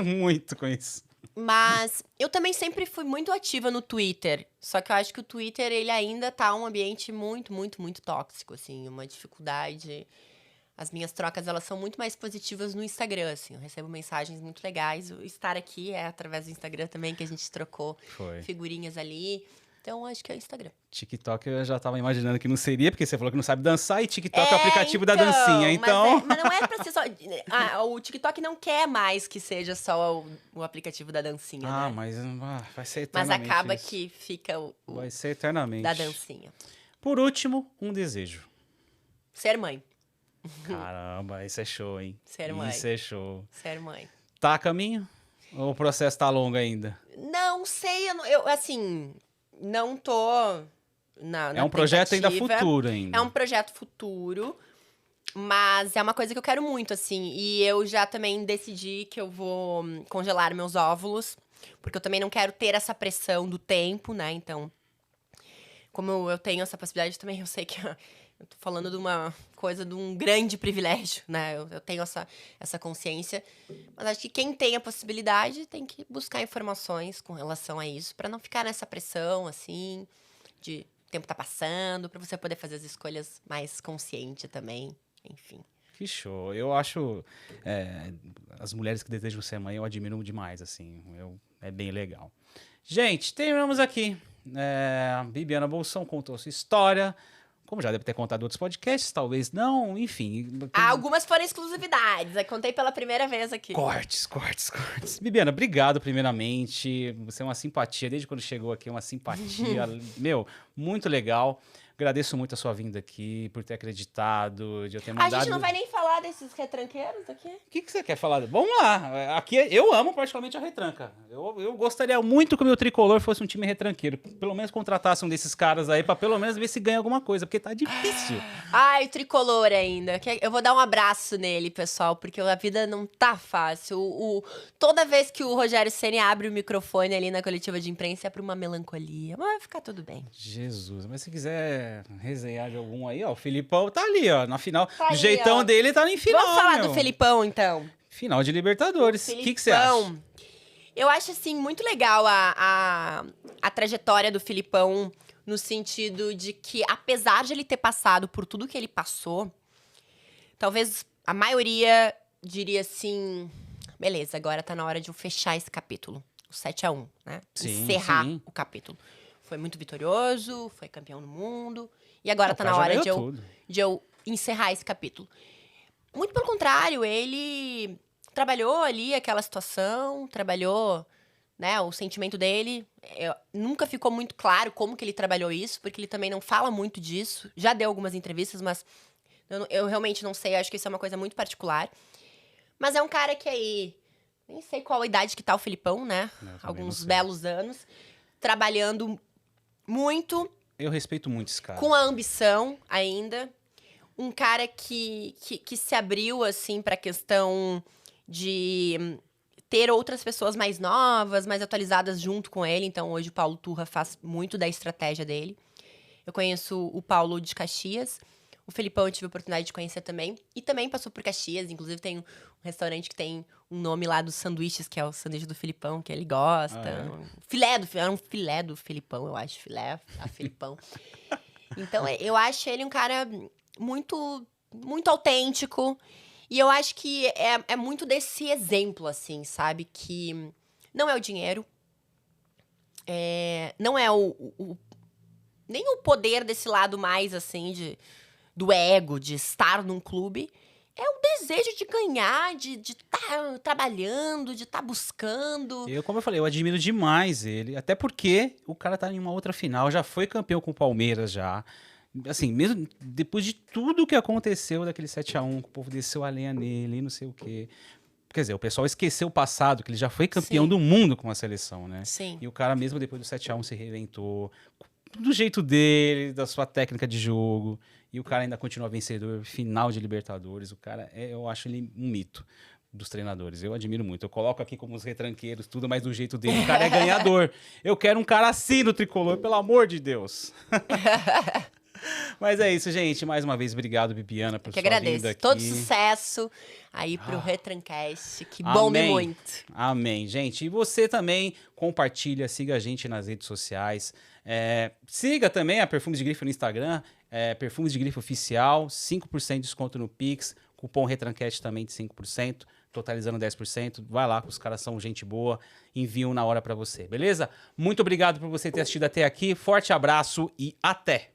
muito com isso. Mas eu também sempre fui muito ativa no Twitter. Só que eu acho que o Twitter, ele ainda tá um ambiente muito, muito, muito tóxico, assim. Uma dificuldade, As minhas trocas, elas são muito mais positivas no Instagram, assim. Eu recebo mensagens muito legais. O estar aqui é através do Instagram também, que a gente trocou Foi. figurinhas ali. Então, acho que é o Instagram. TikTok eu já tava imaginando que não seria, porque você falou que não sabe dançar e TikTok é o aplicativo da dancinha, então... Mas não é pra ser só... o TikTok não quer mais que seja só o aplicativo da dancinha, né? Mas vai ser Mas eternamente acaba isso. que fica o Vai ser eternamente. da dancinha. Por último, um desejo. Ser mãe. Caramba, isso é show, hein? Ser mãe. Isso é show. Ser mãe. Tá a caminho? Ou o processo tá longo ainda? Não sei, eu assim, não tô na É um projeto ainda tentativa. futuro ainda. É um projeto futuro, mas é uma coisa que eu quero muito, assim. E eu já também decidi que eu vou congelar meus óvulos, porque eu também não quero ter essa pressão do tempo, né? Então, como eu tenho essa possibilidade também, eu sei que eu tô falando de uma coisa, de um grande privilégio, né? Eu tenho essa consciência. Mas acho que quem tem a possibilidade tem que buscar informações com relação a isso, pra não ficar nessa pressão, assim, de o tempo tá passando, pra você poder fazer as escolhas mais consciente também, enfim. Que show. Eu acho... as mulheres que desejam ser mãe, eu admiro demais, assim. É bem legal. Gente, terminamos aqui. Bibiana Bolsão contou sua história. Como já deve ter contado em outros podcasts, talvez não, enfim. Algumas foram exclusividades, eu contei pela primeira vez aqui. Cortes. Bibiana, obrigado primeiramente. Você é uma simpatia, desde quando chegou aqui, uma simpatia. Meu, muito legal. Agradeço muito a sua vinda aqui, por ter acreditado, de eu ter mandado... A gente não vai nem falar desses retranqueiros aqui? O que você quer falar? Vamos lá. Aqui eu amo particularmente a retranca. Eu gostaria muito que o meu tricolor fosse um time retranqueiro. Pelo menos contratasse um desses caras aí pra pelo menos ver se ganha alguma coisa, porque tá difícil. Ai, o tricolor ainda. Eu vou dar um abraço nele, pessoal, porque a vida não tá fácil. Toda vez que o Rogério Ceni abre o microfone ali na coletiva de imprensa é pra uma melancolia. Mas vai ficar tudo bem. Jesus, mas se quiser resenhar de algum aí, ó, o Filipão tá ali, ó, na final. Tá Do ali, jeitão ó. dele, tá em final, Vamos falar meu. do Felipão, então. Final de Libertadores. O que você acha? Filipão. Eu acho, assim, muito legal a trajetória do Filipão, no sentido de que, apesar de ele ter passado por tudo que ele passou, talvez a maioria diria assim, beleza, agora tá na hora de eu fechar esse capítulo. O 7-1, né? Sim, Encerrar sim. o capítulo. Foi muito vitorioso, foi campeão do mundo, e agora O tá cara na já hora ganhou de tudo. eu encerrar esse capítulo. Muito pelo contrário, ele trabalhou ali aquela situação, trabalhou, né, o sentimento dele. Nunca ficou muito claro como que ele trabalhou isso, porque ele também não fala muito disso. Já deu algumas entrevistas, mas eu realmente não sei, acho que isso é uma coisa muito particular. Mas é um cara que aí, nem sei qual a idade que tá o Filipão, né? Eu também não Alguns sei. belos anos, trabalhando muito, Eu respeito muito esse cara. com a ambição ainda. Um cara que se abriu, assim, pra questão de ter outras pessoas mais novas, mais atualizadas junto com ele. Então, hoje o Paulo Turra faz muito da estratégia dele. Eu conheço o Paulo de Caxias. O Felipão eu tive a oportunidade de conhecer também. E também passou por Caxias. Inclusive, tem um restaurante que tem um nome lá dos sanduíches, que é o sanduíche do Felipão, que ele gosta. Era um filé do Felipão, eu acho. Filé a Felipão. Então, eu acho ele um cara muito, muito autêntico. E eu acho que é muito desse exemplo, assim, sabe? Que não é o dinheiro. Não é nem o poder desse lado mais, assim, do ego, de estar num clube. É o desejo de ganhar, de estar trabalhando, de estar buscando. Como eu falei, eu admiro demais ele. Até porque o cara tá em uma outra final, já foi campeão com o Palmeiras já. Assim, mesmo depois de tudo que aconteceu daquele 7-1, que o povo desceu a lenha nele e não sei o quê. Quer dizer, o pessoal esqueceu o passado, que ele já foi campeão Sim. do mundo com a seleção, né? Sim. E o cara, mesmo depois do 7-1, se reinventou do jeito dele, da sua técnica de jogo. E o cara ainda continua vencedor, final de Libertadores. O cara, eu acho ele um mito dos treinadores. Eu admiro muito. Eu coloco aqui como os retranqueiros, tudo, mas do jeito dele. O cara é ganhador. Eu quero um cara assim no tricolor, pelo amor de Deus. Mas é isso, gente. Mais uma vez, obrigado, Bibiana, por Que sua agradeço. vinda aqui. Todo sucesso aí pro Retrancast. Que bombe Amém. muito. Amém, gente. E você também compartilha, siga a gente nas redes sociais. Siga também a Perfumes de Grife no Instagram, Perfumes de Grife Oficial, 5% de desconto no Pix. Cupom RETRANCAST também de 5%, totalizando 10%. Vai lá, os caras são gente boa, enviam na hora pra você, beleza? Muito obrigado por você ter assistido até aqui. Forte abraço e até!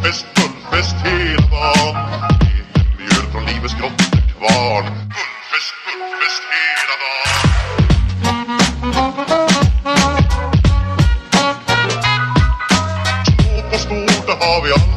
Fullfest, fullfest hela dagen. Mjöl från livets grottekvarn. Fullfest, fullfest hela dagen. Små på stort, det har vi alla.